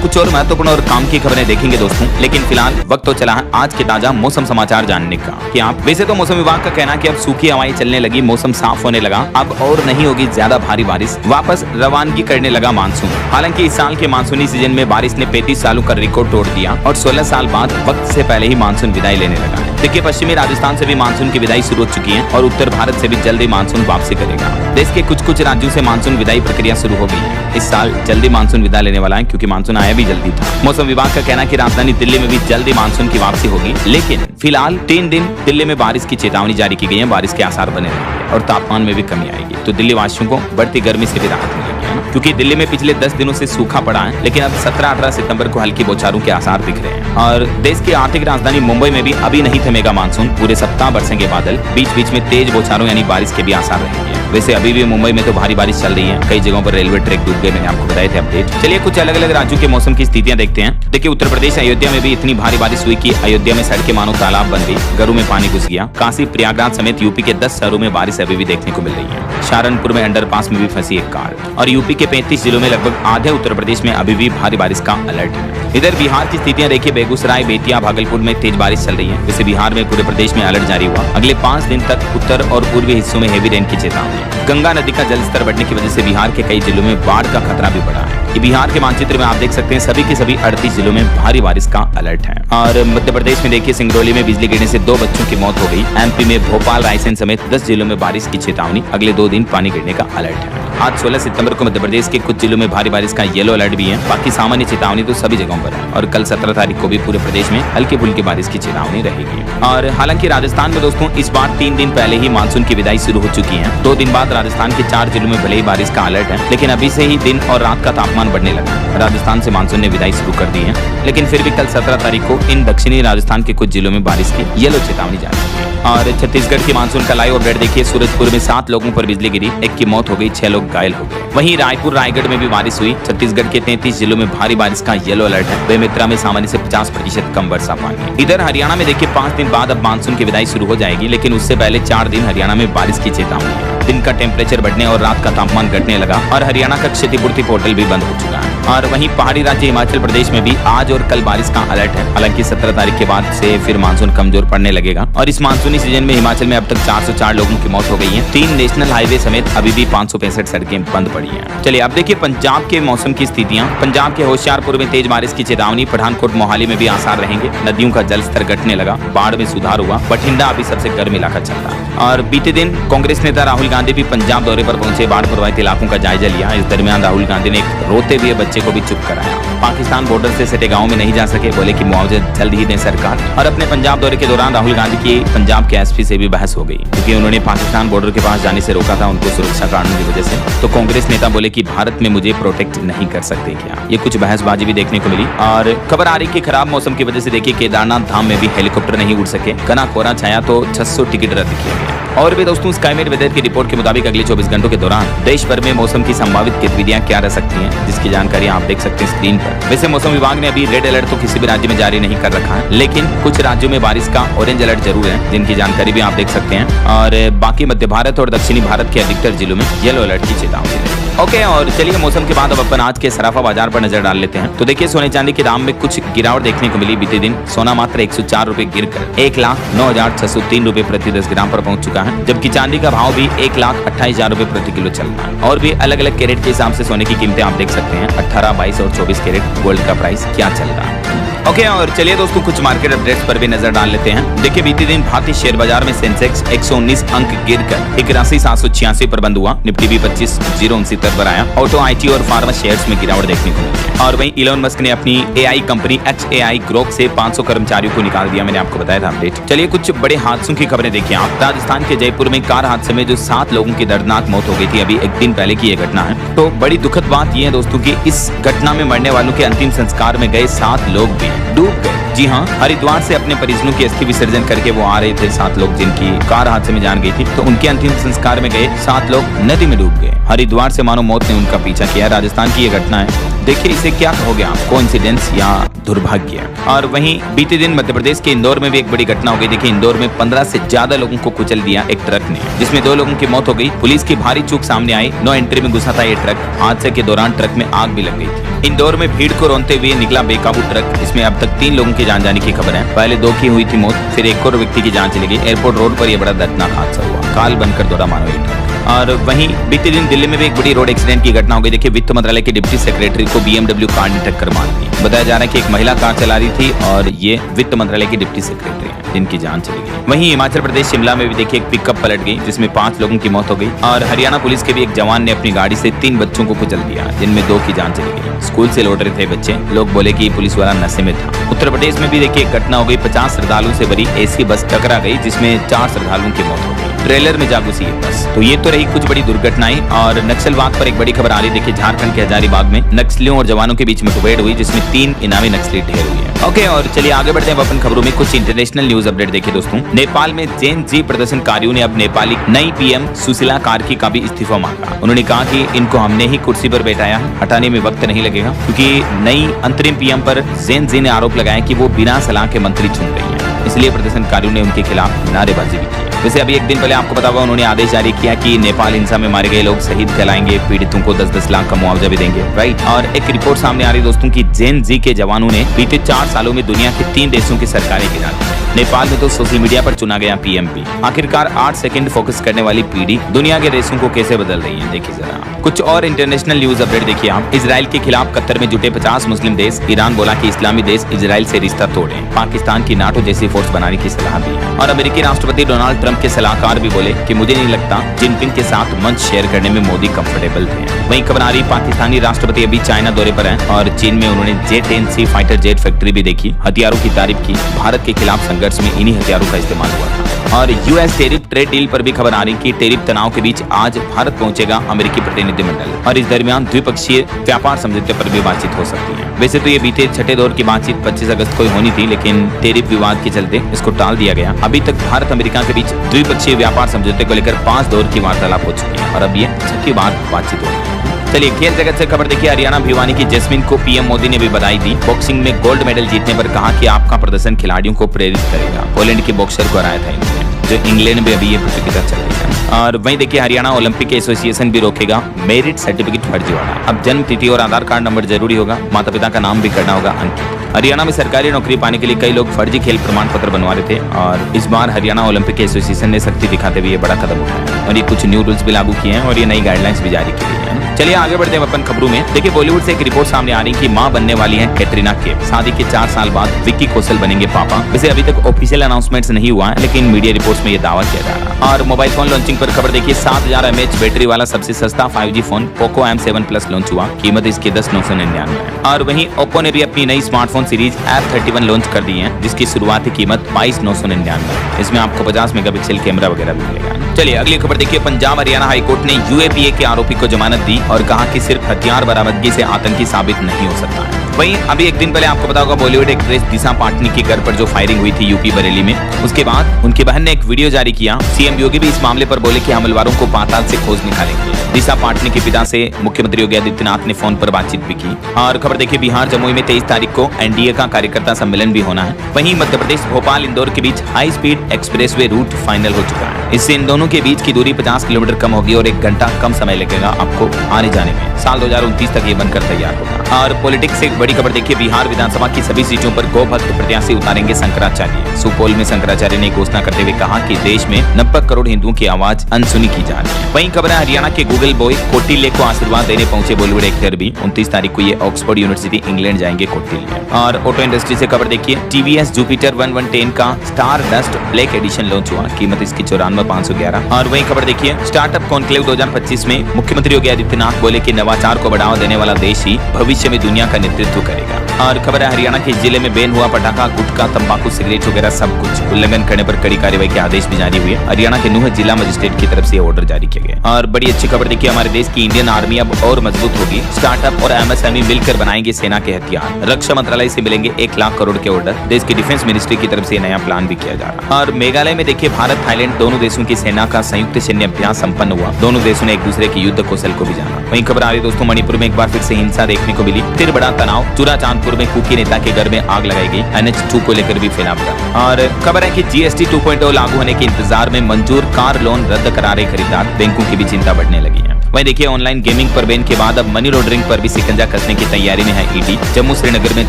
कुछ और महत्वपूर्ण और काम की खबरें देखेंगे दोस्तों, लेकिन फिलहाल वक्त तो चला है आज के ताजा मौसम समाचार जानने का। कि आप वैसे तो मौसम विभाग का कहना है कि अब सूखी हवाएं चलने लगी, मौसम साफ होने लगा, अब और नहीं होगी ज्यादा भारी बारिश, वापस रवानगी करने लगा मानसून। हालांकि इस साल के मानसूनी सीजन में बारिश ने 35 सालों का रिकॉर्ड तोड़ दिया और 16 साल बाद वक्त से पहले ही मानसून विदाई लेने लगा है। देखिए, पश्चिमी राजस्थान से भी मानसून की विदाई शुरू हो चुकी है और उत्तर भारत से भी जल्दी मानसून वापसी करेगा। देश के कुछ राज्यों से मानसून विदाई प्रक्रिया शुरू हो गई है। इस साल जल्दी मानसून विदा लेने वाला है, क्योंकि मानसून आया भी जल्दी था। मौसम विभाग का कहना है कि राजधानी दिल्ली में भी जल्दी मानसून की वापसी होगी, लेकिन फिलहाल 3 दिन दिल्ली में बारिश की चेतावनी जारी की गई है। बारिश के आसार बने रहेंगे और तापमान में भी कमी आएगी, तो दिल्ली वासियों को बढ़ती गर्मी से भी राहत मिलेगी, क्योंकि दिल्ली में पिछले 10 दिनों से सूखा पड़ा है। लेकिन अब 17-18 सितंबर को हल्की बौछारों के आसार दिख रहे हैं। और देश की आर्थिक राजधानी मुंबई में भी अभी नहीं थमेगा मानसून, पूरे सप्ताह बरसेंगे बादल, बीच बीच में तेज बौछारों यानी बारिश के भी आसार रहेंगे। वैसे अभी भी मुंबई में तो भारी बारिश चल रही है, कई जगहों पर रेलवे ट्रैक डूब गए, मैंने आपको बताए थे अपडेट। चलिए कुछ अलग अलग राज्यों के मौसम की स्थितियां देखते हैं। देखिए, उत्तर प्रदेश अयोध्या में भी इतनी भारी बारिश हुई कि अयोध्या में सड़कें मानो तालाब बन गई, घरों में पानी घुस गया। काशी, प्रयागराज समेत यूपी के 10 शहरों में बारिश अभी भी देखने को मिल रही है। सहारनपुर में अंडरपास में भी फंसी एक कार। और यूपी के 35 जिलों में लगभग आधे उत्तर प्रदेश में अभी भी भारी बारिश का अलर्ट है। इधर बिहार की स्थितियां देखिए, बेगूसराय, बेतिया, भागलपुर में तेज बारिश चल रही है। वैसे बिहार में पूरे प्रदेश में अलर्ट जारी हुआ। अगले 5 दिन तक उत्तर और पूर्वी हिस्सों में हेवी रेन की चेतावनी है। गंगा नदी का जलस्तर बढ़ने की वजह से बिहार के कई जिलों में बाढ़ का खतरा भी बढ़ा है। ये बिहार के मानचित्र में आप देख सकते हैं, सभी के सभी 38 जिलों में भारी बारिश का अलर्ट है। और मध्य प्रदेश में देखिए, सिंगरौली में बिजली गिरने से 2 बच्चों की मौत हो गई। एमपी में भोपाल, रायसेन समेत 10 जिलों में बारिश की चेतावनी, अगले 2 दिन पानी गिरने का अलर्ट है। आज 16 सितंबर को मध्य प्रदेश के कुछ जिलों में भारी बारिश का येलो अलर्ट भी है। बाकी सामान्य चेतावनी तो सभी जगहों पर है। और कल 17 तारीख को भी पूरे प्रदेश में हल्की फुल्की बारिश की चेतावनी रहेगी। और हालांकि राजस्थान में दोस्तों इस बार 3 दिन पहले ही मानसून की विदाई शुरू हो चुकी है। 2 दिन बाद राजस्थान के 4 जिलों में भले ही बारिश का अलर्ट है, लेकिन अभी से ही दिन और रात का तापमान बढ़ने लगा। राजस्थान से मानसून ने विदाई शुरू कर दी है, लेकिन फिर भी कल 17 तारीख को इन दक्षिणी राजस्थान के कुछ जिलों में बारिश की येलो चेतावनी जारी की है। और छत्तीसगढ़ की मानसून का लाइव अपडेट देखिए, सूरजपुर में 7 लोगों पर बिजली गिरी, 1 की मौत हो गई, 6 लोग लोग घायल हो गए। वहीं रायपुर रायगढ़ में भी बारिश हुई। छत्तीसगढ़ के 33 जिलों में भारी बारिश का येलो अलर्ट है। बेमेतरा में सामान्य से 50% कम वर्षा पानी। इधर हरियाणा में देखिए 5 दिन बाद अब मानसून की विदाई शुरू हो जाएगी, लेकिन उससे पहले 4 दिन हरियाणा में बारिश की चेतावनी है। दिन का टेम्परेचर बढ़ने और रात का तापमान घटने लगा और हरियाणा का क्षतिपूर्ति पोर्टल भी बंद हो चुका है। और वहीं पहाड़ी राज्य हिमाचल प्रदेश में भी आज और कल बारिश का अलर्ट है। हालांकि 17 तारीख के बाद से फिर मानसून कमजोर पड़ने लगेगा और इस मानसूनी सीजन में हिमाचल में अब तक 404 लोगों की मौत हो गई है। 3 नेशनल हाईवे समेत अभी भी 565 सड़कें बंद पड़ी हैं। चलिए अब देखिए पंजाब के मौसम की स्थितियां। पंजाब के होशियारपुर में तेज बारिश की चेतावनी। पठानकोट मोहाली में भी आसार रहेंगे। नदियों का जलस्तर घटने लगा। बाढ़ में सुधार हुआ। बठिंडा अभी सबसे गर्म इलाका चल रहा है। और बीते दिन कांग्रेस नेता राहुल गांधी भी पंजाब दौरे पर पहुंचे। बाढ़ प्रभावित इलाकों का जायजा लिया। इस दरमियान राहुल गांधी ने एक रोते हुए बच्चे को भी चुप कराया। पाकिस्तान बॉर्डर से सटे गाँव में नहीं जा सके, बोले कि मुआवजा जल्द ही दें सरकार। और अपने पंजाब दौरे के दौरान राहुल गांधी की पंजाब के एसपी से भी बहस हो गई, क्योंकि उन्होंने पाकिस्तान बॉर्डर के पास जाने से रोका था उनको सुरक्षा कारणों की वजह से। तो कांग्रेस नेता बोले कि भारत में मुझे प्रोटेक्ट नहीं कर सकते क्या। ये कुछ बहसबाजी भी देखने को मिली। और खबर आ रही कि खराब मौसम की वजह से देखिए केदारनाथ धाम में भी हेलीकॉप्टर नहीं उड़ सके। घना कोहरा छाया तो 600 टिकट रद्द किए गए। और भी दोस्तों स्काईमेट वेदर की रिपोर्ट के मुताबिक अगले 24 घंटों के दौरान देश भर में मौसम की संभावित गतिविधियां क्या रह सकती हैं, जिसकी जानकारी आप देख सकते हैं स्क्रीन पर। वैसे मौसम विभाग ने अभी रेड अलर्ट तो किसी भी राज्य में जारी नहीं कर रखा है, लेकिन कुछ राज्यों में बारिश का ऑरेंज अलर्ट जरूर है, जिनकी जानकारी भी आप देख सकते हैं। और बाकी मध्य भारत और दक्षिणी भारत के अधिकतर जिलों में येलो अलर्ट की चेतावनी है। ओके, और चलिए मौसम के बाद अब अपन आज के सराफा बाजार पर नजर डाल लेते हैं। तो देखिए सोने चांदी के दाम में कुछ गिरावट देखने को मिली। बीते दिन सोना मात्र 104 रुपए गिरकर 1,09,603 रुपए प्रति 10 ग्राम पर पहुंच चुका है, जबकि चांदी का भाव भी 1,28,000 रुपए प्रति किलो चल रहा है। और भी अलग अलग कैरेट के हिसाब से सोने की कीमतें आप देख सकते हैं। 18, 22 और 24 कैरेट गोल्ड का प्राइस क्या चल रहा है। ओके, और चलिए दोस्तों कुछ मार्केट अपडेट्स पर भी नजर डाल लेते हैं। देखिए बीते दिन भारतीय शेयर बाजार में सेंसेक्स 119 अंक गिरकर 81,786 पर बंद हुआ। निफ्टी भी 25,069 पर आया। ऑटो, आईटी और फार्मा शेयर्स में गिरावट देखने को मिली। और वहीं इलोन मस्क ने अपनी एआई कंपनी XAI ग्रोक से 500 कर्मचारियों को निकाल दिया। मैंने आपको बताया था अपडेट। चलिए कुछ बड़े हादसों की खबरें देखिए आप। राजस्थान के जयपुर में कार हादसे में जो 7 लोगों की दर्दनाक मौत हो गई थी, अभी एक दिन पहले की यह घटना है। तो बड़ी दुखद बात यह है दोस्तों की इस घटना में मरने वालों के अंतिम संस्कार में गए 7 लोग भी डूब गए। जी हाँ, हरिद्वार से अपने परिजनों की अस्थि विसर्जन करके वो आ रहे थे 7 लोग जिनकी कार हादसे में जान गई थी। तो उनके अंतिम संस्कार में गए 7 लोग नदी में डूब गए। हरिद्वार से मानो मौत ने उनका पीछा किया। राजस्थान की यह घटना है। देखिए इसे क्या कहोगे आप, कोइंसिडेंस या दुर्भाग्य। और वहीं बीते दिन मध्य प्रदेश के इंदौर में भी एक बड़ी घटना हो गई। देखिए इंदौर में 15 से ज्यादा लोगों को कुचल दिया एक ट्रक ने, जिसमें 2 लोगों की मौत हो गई। पुलिस की भारी चूक सामने आई। नो एंट्री में घुसा था ये ट्रक। हादसे के दौरान ट्रक में आग भी लग गई थी। इंदौर में भीड़ को रौंदते हुए निकला बेकाबू ट्रक। इसमें अब तक 3 लोगों की जान जाने की खबर है। पहले 2 की हुई थी मौत, फिर एक और व्यक्ति की जान चली गई। एयरपोर्ट रोड पर यह बड़ा दर्दनाक हादसा हुआ। काल बनकर दौड़ा मानो ये ट्रक। और वहीं बीते दिन दिल्ली में भी एक बड़ी रोड एक्सीडेंट की घटना हो गई। देखिए वित्त मंत्रालय के डिप्टी सेक्रेटरी को BMW कार ने टक्कर मार दी। बताया जा रहा है कि एक महिला कार चला रही थी और ये वित्त मंत्रालय की डिप्टी सेक्रेटरी है जिनकी जान चली गई। वहीं हिमाचल प्रदेश शिमला में भी देखिए एक पिकअप पलट गई, जिसमें 5 लोगों की मौत हो गई। और हरियाणा पुलिस के भी एक जवान ने अपनी गाड़ी से 3 बच्चों को कुचल दिया, जिनमें 2 की जान चली गई। स्कूल से लौट रहे थे बच्चे। लोग बोले कि पुलिस वाला नशे में था। उत्तर प्रदेश में भी देखिए एक घटना हो गई। 50 श्रद्धालुओं से भरी AC बस टकरा गई, जिसमें 4 श्रद्धालुओं की मौत हो गई। ट्रेलर में जा घुसी है बस। तो ये तो रही कुछ बड़ी दुर्घटनाएं। और नक्सलवाद पर एक बड़ी खबर आ रही है। देखिए झारखंड के हजारीबाग में नक्सलियों और जवानों के बीच मुठभेड़ हुई, जिसमें 3 इनामी नक्सली ढेर हुए हैं। ओके, और चलिए आगे बढ़ते हैं अपन खबरों में। कुछ इंटरनेशनल न्यूज अपडेट देखिए दोस्तों। नेपाल में जेन जी प्रदर्शनकारियों ने अब नेपाली नई PM सुशीला कार्की का भी इस्तीफा मांगा। उन्होंने कहा कि इनको हमने ही कुर्सी पर बैठाया, हटाने में वक्त नहीं लगेगा, क्योंकि नई अंतरिम PM पर जेन जी ने आरोप लगाया कि वो बिना सलाह के मंत्री चुन रही है। इसलिए प्रदर्शनकारियों ने उनके खिलाफ नारेबाजी भी की। वैसे अभी एक दिन पहले आपको पता होगा उन्होंने आदेश जारी किया कि नेपाल हिंसा में मारे गए लोग शहीद कहलाएंगे, पीड़ितों को 10-10 लाख का मुआवजा भी देंगे, राइट। और एक रिपोर्ट सामने आ रही दोस्तों की जेन जी के जवानों ने बीते 4 सालों में दुनिया के 3 देशों की सरकारें गिरा दी। नेपाल में तो सोशल मीडिया पर चुना गया PM भी। आखिरकार 8 सेकंड फोकस करने वाली पीढ़ी दुनिया के देशों को कैसे बदल रही है, देखिए जरा। कुछ और इंटरनेशनल न्यूज अपडेट देखिए आप। इजराइल के खिलाफ कतर में जुटे 50 मुस्लिम देश। ईरान बोला कि इस्लामी देश इजराइल से रिश्ता तोड़े। पाकिस्तान की NATO जैसी फोर्स बनाने की सलाह दी है। और अमेरिकी राष्ट्रपति डोनाल्ड ट्रंप के सलाहकार भी बोले कि मुझे नहीं लगता जिनपिंग के साथ मंच शेयर करने में मोदी कंफर्टेबल थे। वहीं खबर आ रही पाकिस्तानी राष्ट्रपति अभी चाइना दौरे पर हैं और चीन में उन्होंने J-10C फाइटर जेट फैक्ट्री भी देखी, हथियारों की तारीफ की। भारत के खिलाफ संघर्ष में इन्हीं हथियारों का इस्तेमाल हुआ था। और यूएस टेरिफ ट्रेड डील पर भी खबर आ रही कि टेरिफ तनाव के बीच आज भारत पहुंचेगा अमेरिकी प्रतिनिधिमंडल और इस दरमियान द्विपक्षीय व्यापार समझौते पर भी बातचीत हो सकती है। वैसे तो ये बीते छठे दौर की बातचीत 25 अगस्त को होनी थी, लेकिन टेरिफ विवाद के चलते इसको टाल दिया गया। अभी तक भारत अमेरिका के बीच द्विपक्षीय व्यापार समझौते को लेकर 5 दौर की वार्तालाप हो चुकी है और अब ये छठी बार बातचीत हो रही है। चलिए खेल जगत से खबर देखिए। हरियाणा भिवानी की जैस्मिन को पीएम मोदी ने भी बधाई दी। बॉक्सिंग में गोल्ड मेडल जीतने पर कहा कि आपका प्रदर्शन खिलाड़ियों को प्रेरित करेगा। पोलैंड के बॉक्सर को हराया था इन्होंने, जो इंग्लैंड में अभी ये प्रतियोगिता चल रही है। और वहीं देखिए हरियाणा ओलंपिक एसोसिएशन भी रोकेगा मेरिट सर्टिफिकेट फर्जीवाड़ा। अब जन्म तिथि और आधार कार्ड नंबर जरूरी होगा, माता पिता का नाम भी करना होगा अंकित। हरियाणा में सरकारी नौकरी पाने के लिए कई लोग फर्जी खेल प्रमाण पत्र बनवा रहे थे और इस बार हरियाणा ओलंपिक एसोसिएशन ने सख्ती दिखाते हुए ये बड़ा कदम उठाया और ये कुछ न्यू रूल्स भी लागू किए हैं और ये नई गाइडलाइंस भी जारी की गई है। चलिए आगे बढ़ते हैं अपन खबरों में। देखिए बॉलीवुड से एक रिपोर्ट सामने आ रही कि मां बनने वाली हैं कैटरीना कैफ। शादी के 4 साल बाद विक्की कौशल बनेंगे पापा। वैसे अभी तक ऑफिशियल अनाउंसमेंट्स नहीं हुआ है, लेकिन मीडिया रिपोर्ट्स में ये दावा किया जा रहा है। और मोबाइल फोन लॉन्चिंग पर खबर देखिए। 7000 mAh बैटरी वाला सबसे सस्ता 5G phone Poco M7 Plus launch हुआ। कीमत इसकी 10,999 है। और वहीं ओप्पो ने भी अपनी नई स्मार्टफोन सीरीज F31 लॉन्च कर दी है, जिसकी शुरुआती कीमत 22,999 है। इसमें आपको 50 मेगापिक्सल कैमरा वगैरह भी मिलेगा। चलिए अगली खबर देखिए। पंजाब हरियाणा हाईकोर्ट ने यूएपीए के आरोपी को जमानत दी और कहा कि सिर्फ हथियार बरामदगी से आतंकी साबित नहीं हो सकता है। वहीं अभी एक दिन पहले आपको पता होगा बॉलीवुड एक्ट्रेस दिशा पाटनी के घर पर जो फायरिंग हुई थी यूपी बरेली में, उसके बाद उनकी बहन ने एक वीडियो जारी किया। सीएम योगी भी इस मामले पर बोले कि हमलावरों को पाताल से खोज निकालेंगे। दिशा पाटनी के पिता से मुख्यमंत्री योगी आदित्यनाथ ने फोन पर बातचीत भी की। और खबर देखिए बिहार जमुई में 23 तारीख को एनडीए का कार्यकर्ता सम्मेलन भी होना है। वहीं मध्य प्रदेश भोपाल इंदौर के बीच high speed expressway route final हो चुका है। इससे इन दोनों के बीच की दूरी 50 किलोमीटर कम होगी और 1 घंटा कम समय लगेगा आपको आने जाने में। साल 2029 तक ये बनकर तैयार होगा। और पॉलिटिक्स से एक बड़ी खबर देखिए। बिहार विधानसभा की सभी सीटों पर गौ भक्त प्रत्याशी उतारेंगे शंकराचार्य। सुपौल में शंकराचार्य ने घोषणा करते हुए कहा कि देश में 90 करोड़ हिंदुओं की आवाज अनसुनी की जा रही है। वहीं खबर है हरियाणा के गूगल बॉय कौटिल्य को आशीर्वाद देने पहुंचे बॉलीवुड एक्टर भी। 29 तारीख को ये ऑक्सफोर्ड यूनिवर्सिटी इंग्लैंड जाएंगे कौटिल्य। और ऑटो इंडस्ट्री से खबर देखिए। टीवीएस जुपिटर 1110 का star dust black edition launch हुआ। कीमत इसकी 94,511। और वहीं खबर देखिए। स्टार्टअप कॉन्क्लेव 2025 में मुख्यमंत्री योगी आदित्यनाथ बोले कि नवाचार को बढ़ावा देने वाला देश ही भविष्य में दुनिया का नेतृत्व करेगा। और खबर है हरियाणा के जिले में बैन हुआ पटाखा, गुटखा, तंबाकू, सिगरेट वगैरह सब कुछ। उल्लंघन करने पर कड़ी कार्रवाई के आदेश भी जारी हुए। हरियाणा के नूह जिला मजिस्ट्रेट की तरफ से ऑर्डर जारी किया गया। और बड़ी अच्छी खबर देखिए। हमारे देश की इंडियन आर्मी अब और मजबूत होगी। स्टार्टअप और एमएसएमई मिलकर बनाएंगे सेना के हथियार। रक्षा मंत्रालय से मिलेंगे 1 लाख करोड़ के ऑर्डर। देश की डिफेंस मिनिस्ट्री की तरफ से नया प्लान भी किया जा रहा है। और मेघालय में देखिए भारत थाईलैंड दोनों देशों की सेना का संयुक्त सैन्य अभ्यास संपन्न हुआ। दोनों देशों ने एक दूसरे के युद्ध कौशल को भी जाना। वहीं खबर आ रही दोस्तों मणिपुर में एक बार फिर से हिंसा देखने को मिली। फिर बड़ा तनाव। चूराचांदपुर में कुकी नेता के घर में आग लगाई गई। NH2 को लेकर भी फैला पड़ा। और खबर है कि GST 2.0 लागू होने के इंतजार में मंजूर कार लोन रद्द करा रहे खरीदार। बैंकों की भी चिंता बढ़ने लगी है। वहीं देखिए ऑनलाइन गेमिंग पर बैन के बाद अब मनी लॉन्ड्रिंग पर भी शिकंजा कसने की तैयारी में है ईडी। जम्मू श्रीनगर में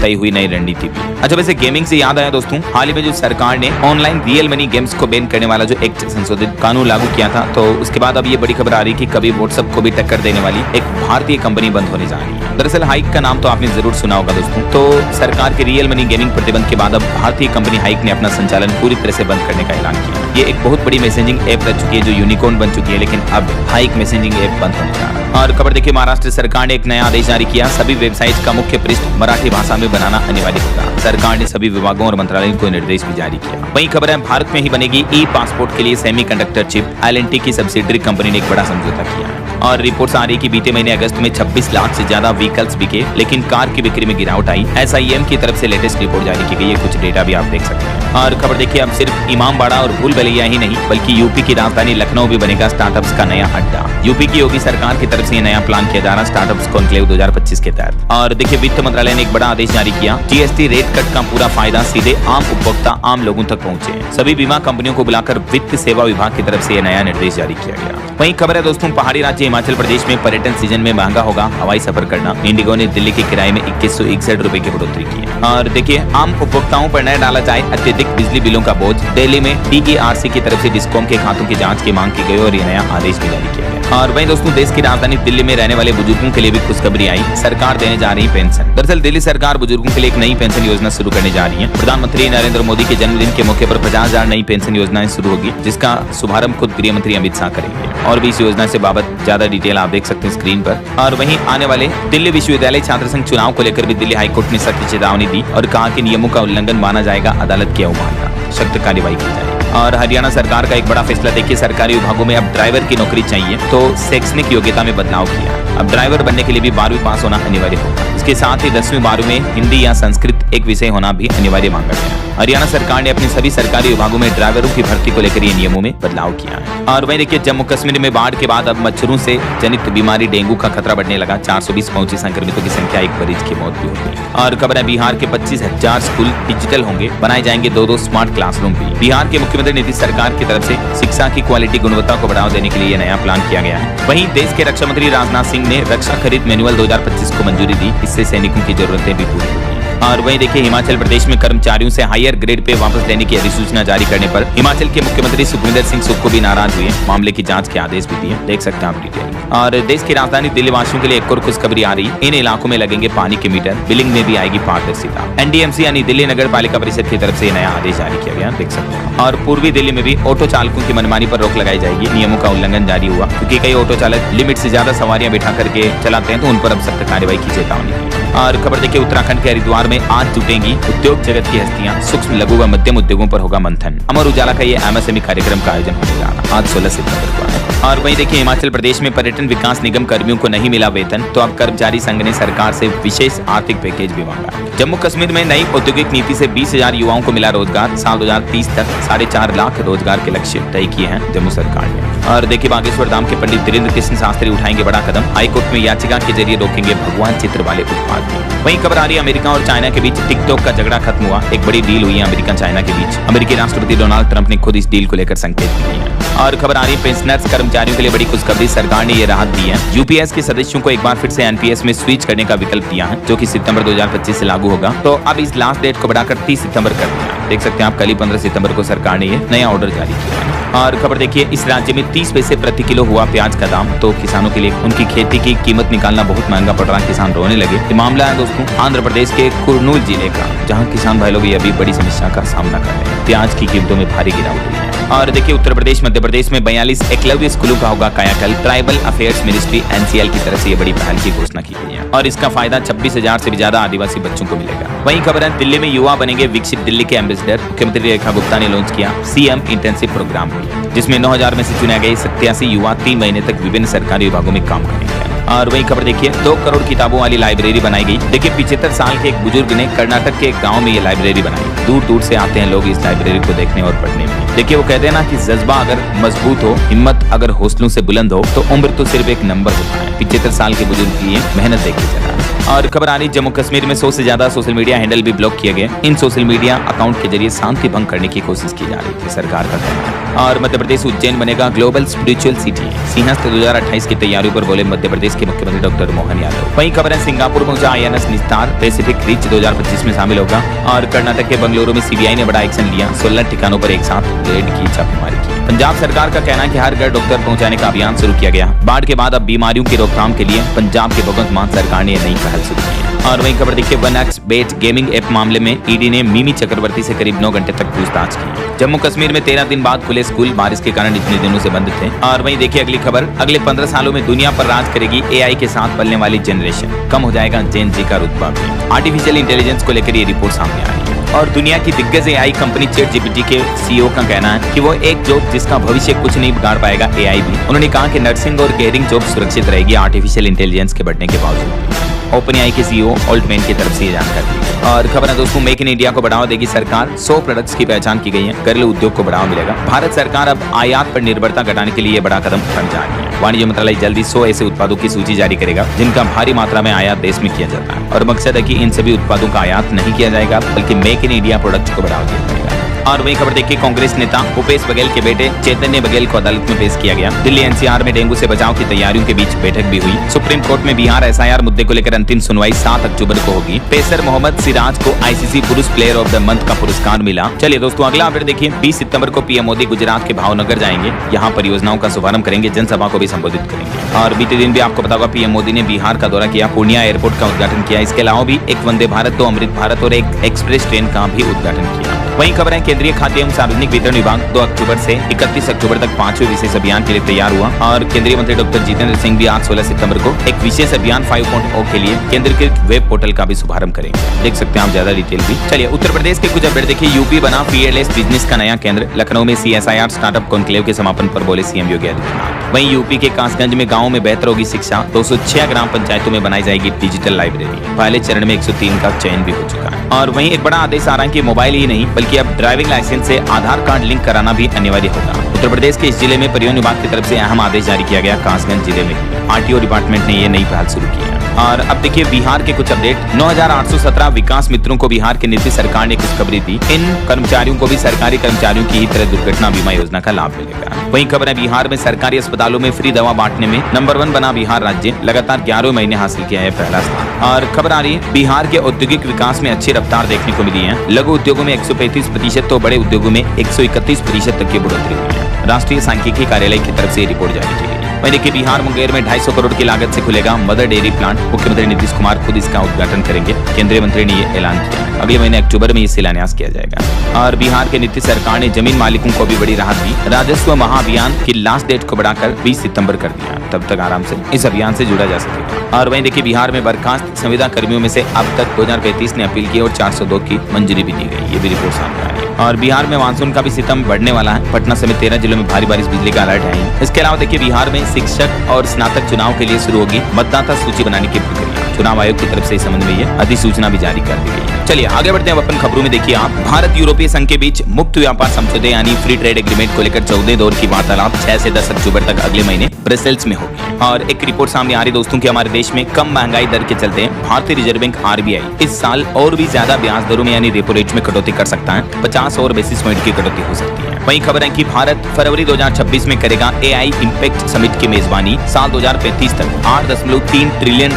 तय हुई नई रणनीति भी। अच्छा वैसे गेमिंग से याद आया दोस्तों, हाल ही में जो सरकार ने ऑनलाइन रियल मनी गेम्स को बैन करने वाला जो एक संशोधित कानून लागू किया था, तो उसके बाद अब ये बड़ी खबर आ रही कि कभी व्हाट्सएप को भी टक्कर देने वाली एक भारतीय कंपनी बंद होने जा रही है। दरअसल हाइक का नाम तो आपने जरूर सुना होगा दोस्तों। तो सरकार के रियल मनी गेमिंग प्रतिबंध के बाद अब भारतीय कंपनी हाइक ने अपना संचालन पूरी तरह से बंद करने का ऐलान किया। ये एक बहुत बड़ी मैसेजिंग ऐप रह चुकी है जो यूनिकॉर्न बन चुकी है, लेकिन अब हाइक मैसेजिंग ऐप बंद होने जा रहा है। और खबर देखिए महाराष्ट्र सरकार ने एक नया आदेश जारी किया। सभी वेबसाइट का मुख्य पृष्ठ मराठी भाषा में बनाना अनिवार्य होगा। सरकार ने सभी विभागों और मंत्रालयों को निर्देश भी जारी किया। वहीं खबर है भारत में ही बनेगी ई पासपोर्ट के लिए सेमीकंडक्टर चिप। L&T की सब्सिडरी कंपनी ने एक बड़ा समझौता किया। और रिपोर्ट्स आ रही कि बीते महीने अगस्त में 26 लाख से ज्यादा व्हीकल्स बिके, लेकिन कार की बिक्री में गिरावट आई। SIM की तरफ से लेटेस्ट रिपोर्ट जारी की गई है। कुछ डेटा भी आप देख सकते हैं। और खबर देखिए अब सिर्फ इमामबाड़ा और भूलभुलैया ही नहीं बल्कि यूपी की राजधानी लखनऊ भी बनेगा स्टार्टअप्स का नया अड्डा। यूपी की योगी सरकार की तरफ से नया प्लान किया जा रहा स्टार्टअप्स कॉन्क्लेव 2025 के तहत। और देखिए वित्त मंत्रालय ने एक बड़ा आदेश जारी किया। GST रेट कट का पूरा फायदा सीधे आम उपभोक्ता आम लोगों तक पहुंचे। सभी बीमा कंपनियों को बुलाकर वित्त सेवा विभाग की तरफ से नया निर्देश जारी किया गया। वहीं खबर है दोस्तों पहाड़ी राज्य हिमाचल प्रदेश में पर्यटन सीजन में महंगा होगा हवाई सफर करना। इंडिगो ने दिल्ली के किराए में 2161 रुपए की बढ़ोतरी की है। और देखिए आम उपभोक्ताओं पर न डाला जाए अत्यधिक बिजली बिलों का बोझ। दिल्ली में DERC की तरफ से डिस्कॉम के खातों की जांच की मांग की गई और ये नया आदेश भी जारी किया गया। और वहीं दोस्तों देश की राजधानी दिल्ली में रहने वाले बुजुर्गों के लिए भी खुशखबरी आई। सरकार देने जा रही पेंशन। दरअसल दिल्ली सरकार बुजुर्गों के लिए एक नई पेंशन योजना शुरू करने जा रही है। प्रधानमंत्री नरेंद्र मोदी के जन्मदिन के मौके पर 50,000 नई पेंशन योजनाएं शुरू होगी, जिसका शुभारंभ खुद गृह मंत्री अमित शाह करेंगे। और भी इस योजना से बाबत ज्यादा डिटेल आप देख सकते हैं स्क्रीन पर। और वहीं आने वाले दिल्ली विश्वविद्यालय छात्र संघ चुनाव को लेकर भी दिल्ली हाईकोर्ट ने सख्त चेतावनी दी और कहा कि नियमों का उल्लंघन माना जाएगा अदालत की अवमानना, सख्त कार्रवाई की जाएगी। और हरियाणा सरकार का एक बड़ा फैसला देखिए, सरकारी विभागों में अब ड्राइवर की नौकरी चाहिए तो शैक्षणिक योग्यता में बदलाव किया। अब ड्राइवर बनने के लिए भी 12वीं पास होना अनिवार्य होगा। इसके साथ ही 10वीं 12वीं में हिंदी या संस्कृत एक विषय होना भी अनिवार्य मांगा गया। हरियाणा सरकार ने अपने सभी सरकारी विभागों में ड्राइवरों की भर्ती को लेकर ये नियमों में बदलाव किया है। और वहीं देखिए, जम्मू कश्मीर में बाढ़ के बाद अब मच्छरों से जनित बीमारी डेंगू का खतरा बढ़ने लगा। 420 पहुंची संक्रमितों की संख्या, एक मरीज की मौत भी हो गई। और खबर है, बिहार के 25,000 स्कूल डिजिटल होंगे, बनाए जाएंगे 2-2 स्मार्ट क्लासरूम भी। बिहार के मुख्यमंत्री नीतीश सरकार की तरफ से शिक्षा की क्वालिटी गुणवत्ता को बढ़ावा देने के लिए नया प्लान किया गया है। वहीं देश के रक्षा मंत्री राजनाथ सिंह ने रक्षा खरीद मैनुअल 2025 को मंजूरी दी। इससे सैनिकों की जरूरतें भी पूरी होगी। और वहीं देखिए, हिमाचल प्रदेश में कर्मचारियों से हायर ग्रेड पे वापस लेने की अधिसूचना जारी करने पर हिमाचल के मुख्यमंत्री सुखविंदर सिंह सुक्खू को भी नाराज हुए। मामले की जांच के आदेश भी दिए, देख सकते हैं आप डिटेल। और देश की राजधानी दिल्ली वासियों के लिए एक और खुशखबरी आ रही, इन इलाकों में लगेंगे पानी के मीटर, बिलिंग में भी आएगी पारदर्शिता। एनडीएमसी यानी दिल्ली नगर पालिका परिषद की तरफ से नया आदेश जारी किया गया, देख सकते हैं। और पूर्वी दिल्ली में भी ऑटो चालकों की मनमानी पर रोक लगाई जाएगी। नियमों का उल्लंघन जारी हुआ क्योंकि कई ऑटो चालक लिमिट से ज्यादा सवारियां बिठा करके चलाते हैं, तो उन पर अब सख्त कार्रवाई की चेतावनी। और खबर देखिए, उत्तराखंड के हरिद्वार में आज जुटेंगी उद्योग जगत की हस्तियां, सूक्ष्म लघु व मध्यम उद्योगों पर होगा मंथन। अमर उजाला का ये एमएसएमई कार्यक्रम का आयोजन होने जा रहा आज 16 सितंबर को। और वहीं देखिए, हिमाचल प्रदेश में पर्यटन विकास निगम कर्मियों को नहीं मिला वेतन, तो अब कर्मचारी संघ ने सरकार से विशेष आर्थिक पैकेज भी मांगा। जम्मू कश्मीर में नई औद्योगिक नीति से 20,000 युवाओं को मिला रोजगार। साल 2030 तक 4.5 लाख रोजगार के लक्ष्य तय किए हैं जम्मू सरकार ने। और देखिए, बागेश्वर धाम के पंडित वीरेंद्र कृष्ण शास्त्री उठाएंगे बड़ा कदम, हाईकोर्ट में याचिका के जरिए रोकेंगे भगवान चित्र वाले उत्पाद। वहीं खबर आ रही है, अमेरिका और चाइना के बीच टिकटॉक का झगड़ा खत्म हुआ। एक बड़ी डील हुई है अमेरिका चाइना के बीच। अमेरिकी राष्ट्रपति डोनाल्ड ट्रंप ने खुद इस डील को लेकर संकेत दिए हैं। और खबर आ रही है, पेंशनर्स कर्मचारियों के लिए बड़ी खुशखबरी, सरकार ने ये राहत दी है। यूपीएस के सदस्यों को एक बार फिर से एनपीएस में स्विच करने का विकल्प दिया है, जो कि सितंबर 2025 से लागू होगा। तो अब इस लास्ट डेट को बढ़ाकर 30 सितंबर कर दिया। देख सकते हैं आप, कल ही 15 सितंबर को सरकार ने ये नया ऑर्डर जारी किया है। और खबर देखिए, इस राज्य में 30 पैसे प्रति किलो हुआ प्याज का दाम। तो किसानों के लिए उनकी खेती की कीमत निकालना बहुत महंगा पड़ रहा है, किसान रोने लगे। ये मामला है दोस्तों आंध्र प्रदेश के कुर्नूल जिले का, जहां किसान भाई लोग अभी बड़ी समस्या का सामना कर रहे हैं। प्याज की कीमतों में भारी गिरावट हुई है। और देखिए, उत्तर प्रदेश मध्य प्रदेश में 42 एकलव्य स्कूलों का होगा कायाकल्प। ट्राइबल अफेयर्स मिनिस्ट्री एनसीएल की तरफ से ये बड़ी पहल की घोषणा की गई है और इसका फायदा 26,000 से भी ज्यादा आदिवासी बच्चों को मिलेगा। वहीं खबर है, दिल्ली में युवा बनेंगे विकसित दिल्ली के एम्बेसडर। मुख्यमंत्री रेखा गुप्ता ने लॉन्च किया सीएम इंटर्नशिप प्रोग्राम, जिसमें 9,000 में से चुने गए 87 युवा 3 महीने तक विभिन्न सरकारी विभागों में काम करेंगे। और वही खबर देखिए, 2 करोड़ किताबों वाली लाइब्रेरी बनाई गई। देखिए, 75 साल के एक बुजुर्ग ने कर्नाटक के एक गांव में ये लाइब्रेरी बनाई। दूर दूर से आते हैं लोग इस लाइब्रेरी को देखने और पढ़ने में। देखिए, वो कहते हैं ना कि जज्बा अगर मजबूत हो, हिम्मत अगर हौसलों से बुलंद हो, तो उम्र तो सिर्फ एक नंबर होता है। 75 साल के बुजुर्ग की ये मेहनत देखी जा रहा है। और खबर आ रही, जम्मू कश्मीर में 100 से ज्यादा सोशल मीडिया हैंडल भी ब्लॉक किए गए। इन सोशल मीडिया अकाउंट के जरिए शांति भंग करने की कोशिश की जा रही थी, सरकार का कहना है। और मध्य प्रदेश उज्जैन बनेगा ग्लोबल स्पिरिचुअल सिटी। सिंहस्थ 2028 की तैयारियों पर बोले मध्य प्रदेश के मुख्यमंत्री डॉक्टर मोहन यादव। वहीं खबर है, सिंगापुर पहुंचा आईएनएस निस्तार, पैसिफिक रिच 2025 में शामिल होगा। और कर्नाटक के बंगलुरु में सीबीआई ने बड़ा एक्शन लिया, 16 ठिकानों पर एक साथ रेड की, छापेमारी की। पंजाब सरकार का कहना है कि हर घर डॉक्टर पहुंचाने का अभियान शुरू किया गया। बाढ़ के बाद अब बीमारियों की रोकथाम के लिए पंजाब के भगवंत मान सरकार ने नई पहल शुरू की है। और वहीं खबर देखिए, 1xBet गेमिंग ऐप मामले में ईडी ने मिमी चक्रवर्ती से करीब 9 घंटे तक पूछताछ की। जम्मू कश्मीर में 13 दिन बाद खुले स्कूल, बारिश के कारण इतने दिनों से बंद थे। और वहीं देखिए अगली खबर, अगले 15 सालों में दुनिया पर राज करेगी एआई के साथ पलने वाली जनरेशन, कम हो जाएगा जेन जी का रुतबा भी। आर्टिफिशियल इंटेलिजेंस को लेकर ये रिपोर्ट सामने आ रही है। और दुनिया की दिग्गज एआई कंपनी चैटजीपीटी के सीईओ का कहना है कि वो एक जॉब जिसका भविष्य कुछ नहीं बिगाड़ पाएगा, एआई भी। उन्होंने कहा कि नर्सिंग और केयरिंग जॉब सुरक्षित रहेगी आर्टिफिशियल इंटेलिजेंस के बढ़ने के बावजूद। ओपनएआई के सीईओ ऑल्टमैन की तरफ से ये जानकारी दी। और खबर है दोस्तों, मेक इन इंडिया को बढ़ावा देगी सरकार। 100 प्रोडक्ट्स की पहचान की गई है, घरेलू उद्योग को बढ़ावा मिलेगा। भारत सरकार अब आयात पर निर्भरता घटाने के लिए ये बड़ा कदम उठाने जा रही है। वाणिज्य मंत्रालय जल्दी 100 ऐसे उत्पादों की सूची जारी करेगा जिनका भारी मात्रा में आयात देश में किया जाता है। और मकसद है कि इन सभी उत्पादों का आयात नहीं किया जाएगा, बल्कि मेक इन इंडिया प्रोडक्ट्स को बढ़ावा दिया जाएगा। और वही खबर देखिए, कांग्रेस नेता भूपेश बघेल के बेटे चैतन्य बघेल को अदालत में पेश किया गया। दिल्ली एनसीआर में डेंगू से बचाव की तैयारियों के बीच बैठक भी हुई। सुप्रीम कोर्ट में बिहार एसआईआर मुद्दे को लेकर अंतिम सुनवाई 7 अक्टूबर को होगी। पेसर मोहम्मद सिराज को आईसीसी पुरुष प्लेयर ऑफ द मंथ का पुरस्कार मिला। चलिए दोस्तों, अगला अपडेट देखिए, 20 सितंबर को पीएम मोदी गुजरात के भावनगर जाएंगे। यहाँ परियोजनाओं का शुभारंभ करेंगे, जनसभा को भी संबोधित करेंगे। और बीते दिन भी आपको पता होगा, पीएम मोदी ने बिहार का दौरा किया, पूर्णिया एयरपोर्ट का उद्घाटन किया। इसके अलावा भी एक वंदे भारत, 2 अमृत भारत और एक एक्सप्रेस ट्रेन का भी उद्घाटन किया। वहीं खबर है केंद्रीय खाद्य एवं सार्वजनिक वितरण विभाग 2 अक्टूबर से 31 अक्टूबर तक 5वें विशेष अभियान के लिए तैयार हुआ और केंद्रीय मंत्री डॉक्टर जितेंद्र सिंह भी आज 16 सितंबर को एक विशेष अभियान 5.0 के लिए केंद्रीकृत वेब पोर्टल का भी शुभारंभ करेंगे। देख सकते हैं आप ज्यादा डिटेल भी। चलिए उत्तर प्रदेश के कुछ अपडेट देखिए। यूपी बना फील्डलेस बिजनेस का नया केंद्र। लखनऊ में CSIR स्टार्टअप कॉन्क्लेव के समापन पर बोले सीएम योगी आदित्यनाथ। वहीं यूपी के कासगंज में गाँव में बेहतर होगी शिक्षा। 206 ग्राम पंचायतों में बनाई जाएगी डिजिटल लाइब्रेरी। पहले चरण में 103 का चयन भी हो चुका है। और वहीं एक बड़ा आदेश आ रहा है कि मोबाइल ही नहीं बल्कि अब ड्राइविंग लाइसेंस से आधार कार्ड लिंक कराना भी अनिवार्य होगा। उत्तर प्रदेश के इस जिले में परिवहन विभाग की तरफ से अहम आदेश जारी किया गया। कासगंज जिले में RTO डिपार्टमेंट ने ये नई पहल शुरू की है। और अब देखिए बिहार के कुछ अपडेट। 9817 विकास मित्रों को बिहार की नीतीश सरकार ने खुशखबरी दी। इन कर्मचारियों को भी सरकारी कर्मचारियों की ही तरह दुर्घटना बीमा योजना का लाभ मिलेगा। वहीं खबर है बिहार में सरकारी अस्पतालों में फ्री दवा बांटने में नंबर 1 बना बिहार राज्य। लगातार 11 महीने हासिल किया है पहला स्थान। और खबर आ रही है बिहार के औद्योगिक विकास में अच्छी रफ्तार देखने को मिली है। लघु उद्योगों में 135% तो बड़े उद्योगों में 131% तक की बढ़ोतरी हुई है। राष्ट्रीय सांख्यिकी कार्यालय की तरफ से रिपोर्ट जारी की गई। वहीं देखिए बिहार मुंगेर में 250 करोड़ की लागत से खुलेगा मदर डेयरी प्लांट। मुख्यमंत्री नीतीश कुमार खुद इसका उद्घाटन करेंगे। केंद्रीय मंत्री ने ये ऐलान किया है। अगले महीने अक्टूबर में ये शिलान्यास किया जाएगा। और बिहार के नीतीश सरकार ने जमीन मालिकों को भी बड़ी राहत दी। राजस्व महाअभियान की लास्ट डेट को बढ़ाकर 20 सितंबर कर दिया। तब तक आराम से इस अभियान से जुड़ा जा सकेगा। और वहीं देखिए बिहार में बर्खास्त संविदा कर्मियों में से अब तक 2035 ने अपील की और 402 की मंजूरी भी दी गई। ये भी रिपोर्ट सामने आ रही है। और बिहार में मानसून का भी सितम बढ़ने वाला है। पटना समेत 13 जिलों में भारी बारिश बिजली का अलर्ट है। इसके अलावा देखिए बिहार में शिक्षक और स्नातक चुनाव के लिए शुरू होगी मतदाता सूची बनाने की प्रक्रिया। चुनाव आयोग की तरफ से इस संबंध में ये अधिसूचना भी जारी कर दी गई है। चलिए आगे बढ़ते हैं अपन खबरों में। देखिए आप भारत यूरोपीय संघ के बीच मुक्त व्यापार समझौते यानी फ्री ट्रेड एग्रीमेंट को लेकर 14 दौर की वार्तालाप 6 से 10 अक्टूबर तक अगले महीने ब्रसेल्स में होगी। और एक रिपोर्ट सामने आ रही दोस्तों की हमारे देश में कम महंगाई दर के चलते भारतीय रिजर्व बैंक RBI इस साल और भी ज्यादा ब्याज दरों में यानी रेपो रेट में कटौती कर सकता है। 50 और बेसिस पॉइंट की कटौती हो सकती है। वहीं खबर है कि भारत फरवरी 2026 में करेगा AI इम्पैक्ट समिट की मेजबानी। साल 2035 तक $8.3 ट्रिलियन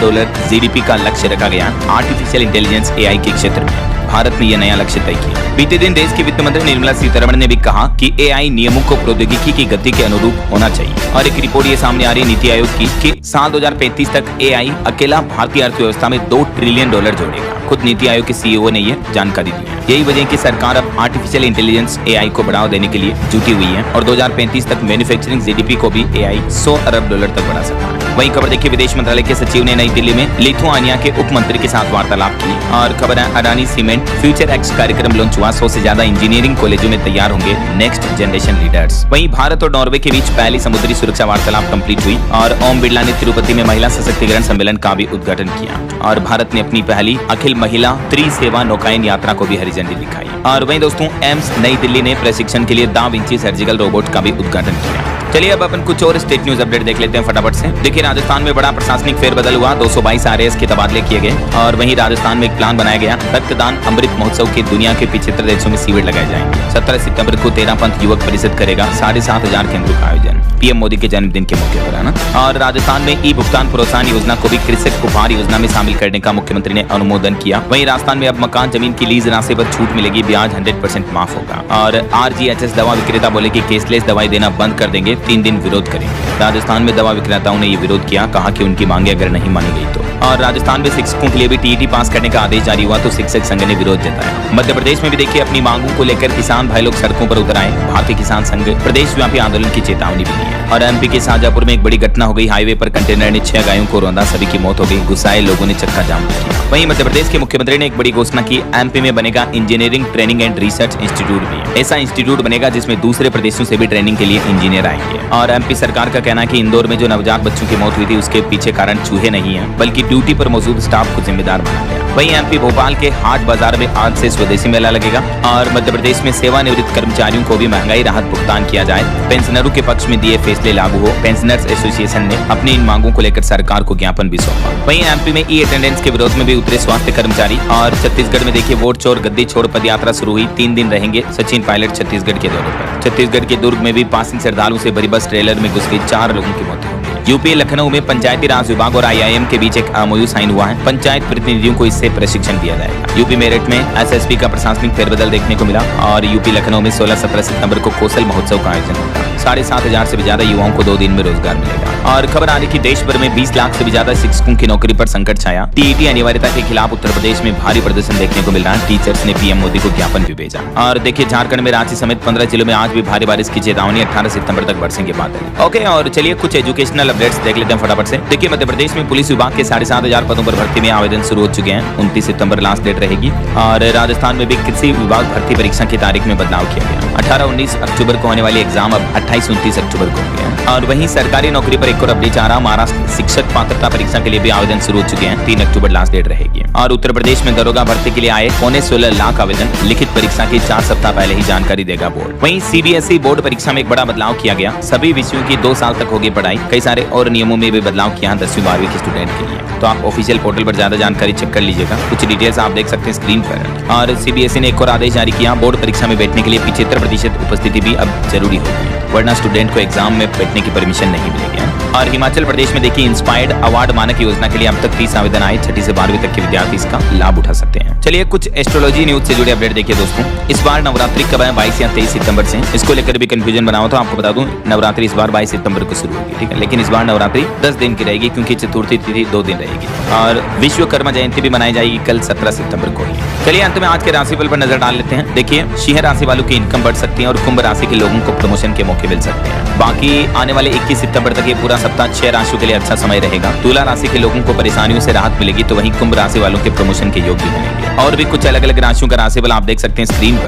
GDP का लक्ष्य रखा गया आर्टिफिशियल इंटेलिजेंस AI के क्षेत्र में। भारत ने यह नया लक्ष्य तय किया। बीते दिन देश की वित्त मंत्री निर्मला सीतारमण ने भी कहा कि AI नियमों को प्रौद्योगिकी की गति के अनुरूप होना चाहिए। और एक रिपोर्ट ये सामने आ रही है नीति आयोग की कि साल 2035 तक AI अकेला भारतीय अर्थव्यवस्था में $2 ट्रिलियन जोड़ेगा। खुद नीति आयोग के CEO ने यह जानकारी दी है। यही वजह है कि सरकार अब आर्टिफिशियल इंटेलिजेंस AI को बढ़ावा देने के लिए जुटी हुई है और 2035 तक मैन्युफैक्चरिंग GDP को भी AI $100 अरब तक बढ़ा सकता है। वहीं खबर देखिए विदेश मंत्रालय के सचिव ने नई दिल्ली में लिथुआनिया के उप मंत्री के साथ वार्तालाप की। और खबर है अडानी सीमेंट फ्यूचर एक्स कार्यक्रम लॉन्च हुआ। 100 से ज्यादा इंजीनियरिंग कॉलेजों में तैयार होंगे नेक्स्ट जनरेशन लीडर्स। वहीं भारत और नॉर्वे के बीच पहली समुद्री सुरक्षा वार्तालाप कंप्लीट हुई। और ओम बिरला ने तिरुपति में महिला सशक्तिकरण सम्मेलन का भी उद्घाटन किया। और भारत ने अपनी पहली अखिल महिला त्रिसेवा नौकायन यात्रा को भी हरी झंडी दिखाई। और वहीं दोस्तों एम्स नई दिल्ली ने प्रशिक्षण के लिए दा विंची सर्जिकल रोबोट का भी उद्घाटन किया। चलिए अब अपन कुछ और स्टेट न्यूज अपडेट देख लेते हैं फटाफट से। देखिए राजस्थान में बड़ा प्रशासनिक फेरबदल हुआ। 222 RAS के तबादले किए गए। और वहीं राजस्थान में एक प्लान बनाया गया। रक्तदान अमृत महोत्सव के दुनिया के 75 देशों में शिविर लगाए जाएंगे। 17 सितंबर को 13 पंथ युवक परिषद करेगा 7,500 केंद्रों का आयोजन PM मोदी के जन्मदिन के मौके पर है ना। और राजस्थान में ई भुगतान प्रोत्साहन योजना को भी कृषक उपहार योजना में शामिल करने का मुख्यमंत्री ने अनुमोदन किया। वहीं राजस्थान में अब मकान जमीन की लीज राशि पर छूट मिलेगी। ब्याज 100% माफ होगा। और RGHS दवा विक्रेता बोले कि केसलेस दवाई देना बंद कर देंगे। 3 दिन विरोध करेंगे। राजस्थान में दवा विक्रेताओं ने ये विरोध किया। कहा कि उनकी मांगे अगर नहीं मानी गई तो। और राजस्थान में शिक्षकों के लिए भी TET पास करने का आदेश जारी हुआ तो शिक्षक संघ ने विरोध जताया। मध्य प्रदेश में भी देखिए अपनी मांगों को लेकर किसान भाई लोग सड़कों पर उतर आए। भारतीय किसान संघ प्रदेश व्यापी आंदोलन की चेतावनी भी दी है। और MP के शाहजहांपुर में एक बड़ी घटना हो गई। हाईवे पर कंटेनर ने 6 गायों को रौंदा। सभी की मौत हो गई। गुस्साए लोगों ने चक्का जाम किया। वहीं मध्य प्रदेश के मुख्यमंत्री ने एक बड़ी घोषणा की। MP में बनेगा engineering training and research institute भी। ऐसा इंस्टीट्यूट बनेगा जिसमें दूसरे प्रदेशों से भी ट्रेनिंग के लिए इंजीनियर आएंगे। और MP सरकार का कहना है कि इंदौर में जो नवजात बच्चों की मौत हुई थी उसके पीछे कारण चूहे नहीं है बल्कि ड्यूटी पर मौजूद स्टाफ को जिम्मेदार माना गया। वहीं MP भोपाल के हाट बाजार में आज से स्वदेशी मेला लगेगा। और मध्य प्रदेश में सेवानिवृत्त कर्मचारियों को भी महंगाई राहत भुगतान किया जाए। पेंशनरों के पक्ष में दिए फैसले लागू हो। पेंशनर्स एसोसिएशन ने अपनी इन मांगों को लेकर सरकार को ज्ञापन भी सौंपा। वहीं MP में ई अटेंडेंस के विरोध में भी उतरे स्वास्थ्य कर्मचारी। और छत्तीसगढ़ में देखिए वोट चोर गद्दी छोड़ पदयात्रा शुरू हुई। 3 दिन रहेंगे सचिन पायलट छत्तीसगढ़ के दौरे पर। छत्तीसगढ़ के दुर्ग में भी पासिंग श्रद्धालुओं से भरी बस ट्रेलर में घुस गई। 4 लोगों की मौत हो गई। यूपी लखनऊ में पंचायती राज विभाग और IIM के बीच एक MOU साइन हुआ है। पंचायत प्रतिनिधियों को इससे प्रशिक्षण दिया जाएगा। यूपी मेरठ में SSP का प्रशासनिक फेरबदल देखने को मिला और यूपी लखनऊ में 16-17 सितंबर को कौशल महोत्सव का आयोजन होगा। 7,500 से भी ज्यादा युवाओं को 2 दिन में रोजगार मिलेगा। और खबर आ रही कि देश भर में 20 लाख से भी ज्यादा शिक्षकों की नौकरी पर संकट छाया। TET अनिवार्यता के खिलाफ उत्तर प्रदेश में भारी प्रदर्शन देखने को मिल रहा है। टीचर्स ने PM मोदी को ज्ञापन भी भेजा। और देखिए झारखंड में रांची समेत 15 जिलों में आज भी भारी बारिश की चेतावनी। 18 सितंबर तक बरसेंगे बादल। ओके, और चलिए कुछ एजुकेशनल अपडेट्स देख लेते हैं फटाफट से। देखिए मध्य प्रदेश में पुलिस विभाग के 7,500 पदों पर भर्ती में आवेदन शुरू हो चुके हैं। 29 सितंबर लास्ट डेट रहेगी। और राजस्थान में भी कृषि विभाग भर्ती परीक्षा की तारीख में बदलाव किया गया। 18-19 अक्टूबर को होने वाली एग्जाम अब 28-29 अक्टूबर को हो गया। और वहीं सरकारी नौकरी पर एक और अपडेट आ रहा। महाराष्ट्र शिक्षक पात्रता परीक्षा के लिए भी आवेदन शुरू हो चुके हैं। 3 अक्टूबर लास्ट डेट रहेगी। और उत्तर प्रदेश में दरोगा भर्ती के लिए आए 16.25 लाख आवेदन। लिखित परीक्षा की 4 सप्ताह पहले ही जानकारी देगा बोर्ड। वहीं CBSE बोर्ड परीक्षा में एक बड़ा बदलाव किया गया। सभी विषयों की 2 साल तक होगी पढ़ाई। कई सारे और नियमों में भी बदलाव किया है 10वीं 12वीं के स्टूडेंट के लिए। तो आप ऑफिशियल पोर्टल पर ज्यादा जानकारी चेक कर लीजिएगा। कुछ डिटेल्स आप देख सकते हैं स्क्रीन पर। और CBSE ने एक और आदेश जारी किया। बोर्ड परीक्षा में बैठने के लिए 75% उपस्थिति भी अब जरूरी होगी, वरना स्टूडेंट को एग्जाम में बैठने की परमिशन नहीं मिलेगी। और हिमाचल प्रदेश में देखिए इंस्पायर्ड अवार्ड मानक योजना के लिए अब तक 30 आवेदन आए। 6ठी से 12वीं तक के विद्यार्थी इसका लाभ उठा सकते हैं। चलिए कुछ एस्ट्रोलॉजी न्यूज से जुड़े अपडेट देखिए दोस्तों। इस बार नवरात्रि कब है? 22 या 23 सितंबर से। इसको लेकर भी कंफ्यूजन बना हो तो आपको बता दूं, नवरात्रि इस बार 22 सितंबर को शुरू होगी, ठीक है। लेकिन इस बार नवरात्रि 10 दिन की रहेगी क्योंकि चतुर्थी तिथि 2 दिन रहेगी। और विश्वकर्मा जयंती भी मनाई जाएगी कल 17 सितंबर को ही। चलिए अंत में आज के राशिफल पर नजर डाल लेते हैं। देखिए सिंह राशि वालों की इनकम बढ़ सकती है और कुंभ राशि के लोगों को प्रमोशन के मौके मिल सकते हैं। बाकी आने वाले 21 सितंबर तक ये पूरा सप्ताह 6 राशियों के लिए अच्छा समय रहेगा। तुला राशि के लोगों को परेशानियों से राहत मिलेगी, तो वहीं कुंभ राशि वालों के प्रमोशन के योग भी बनेंगे। और भी कुछ अलग अलग राशियों का राशिफल आप देख सकते हैं स्क्रीन पर।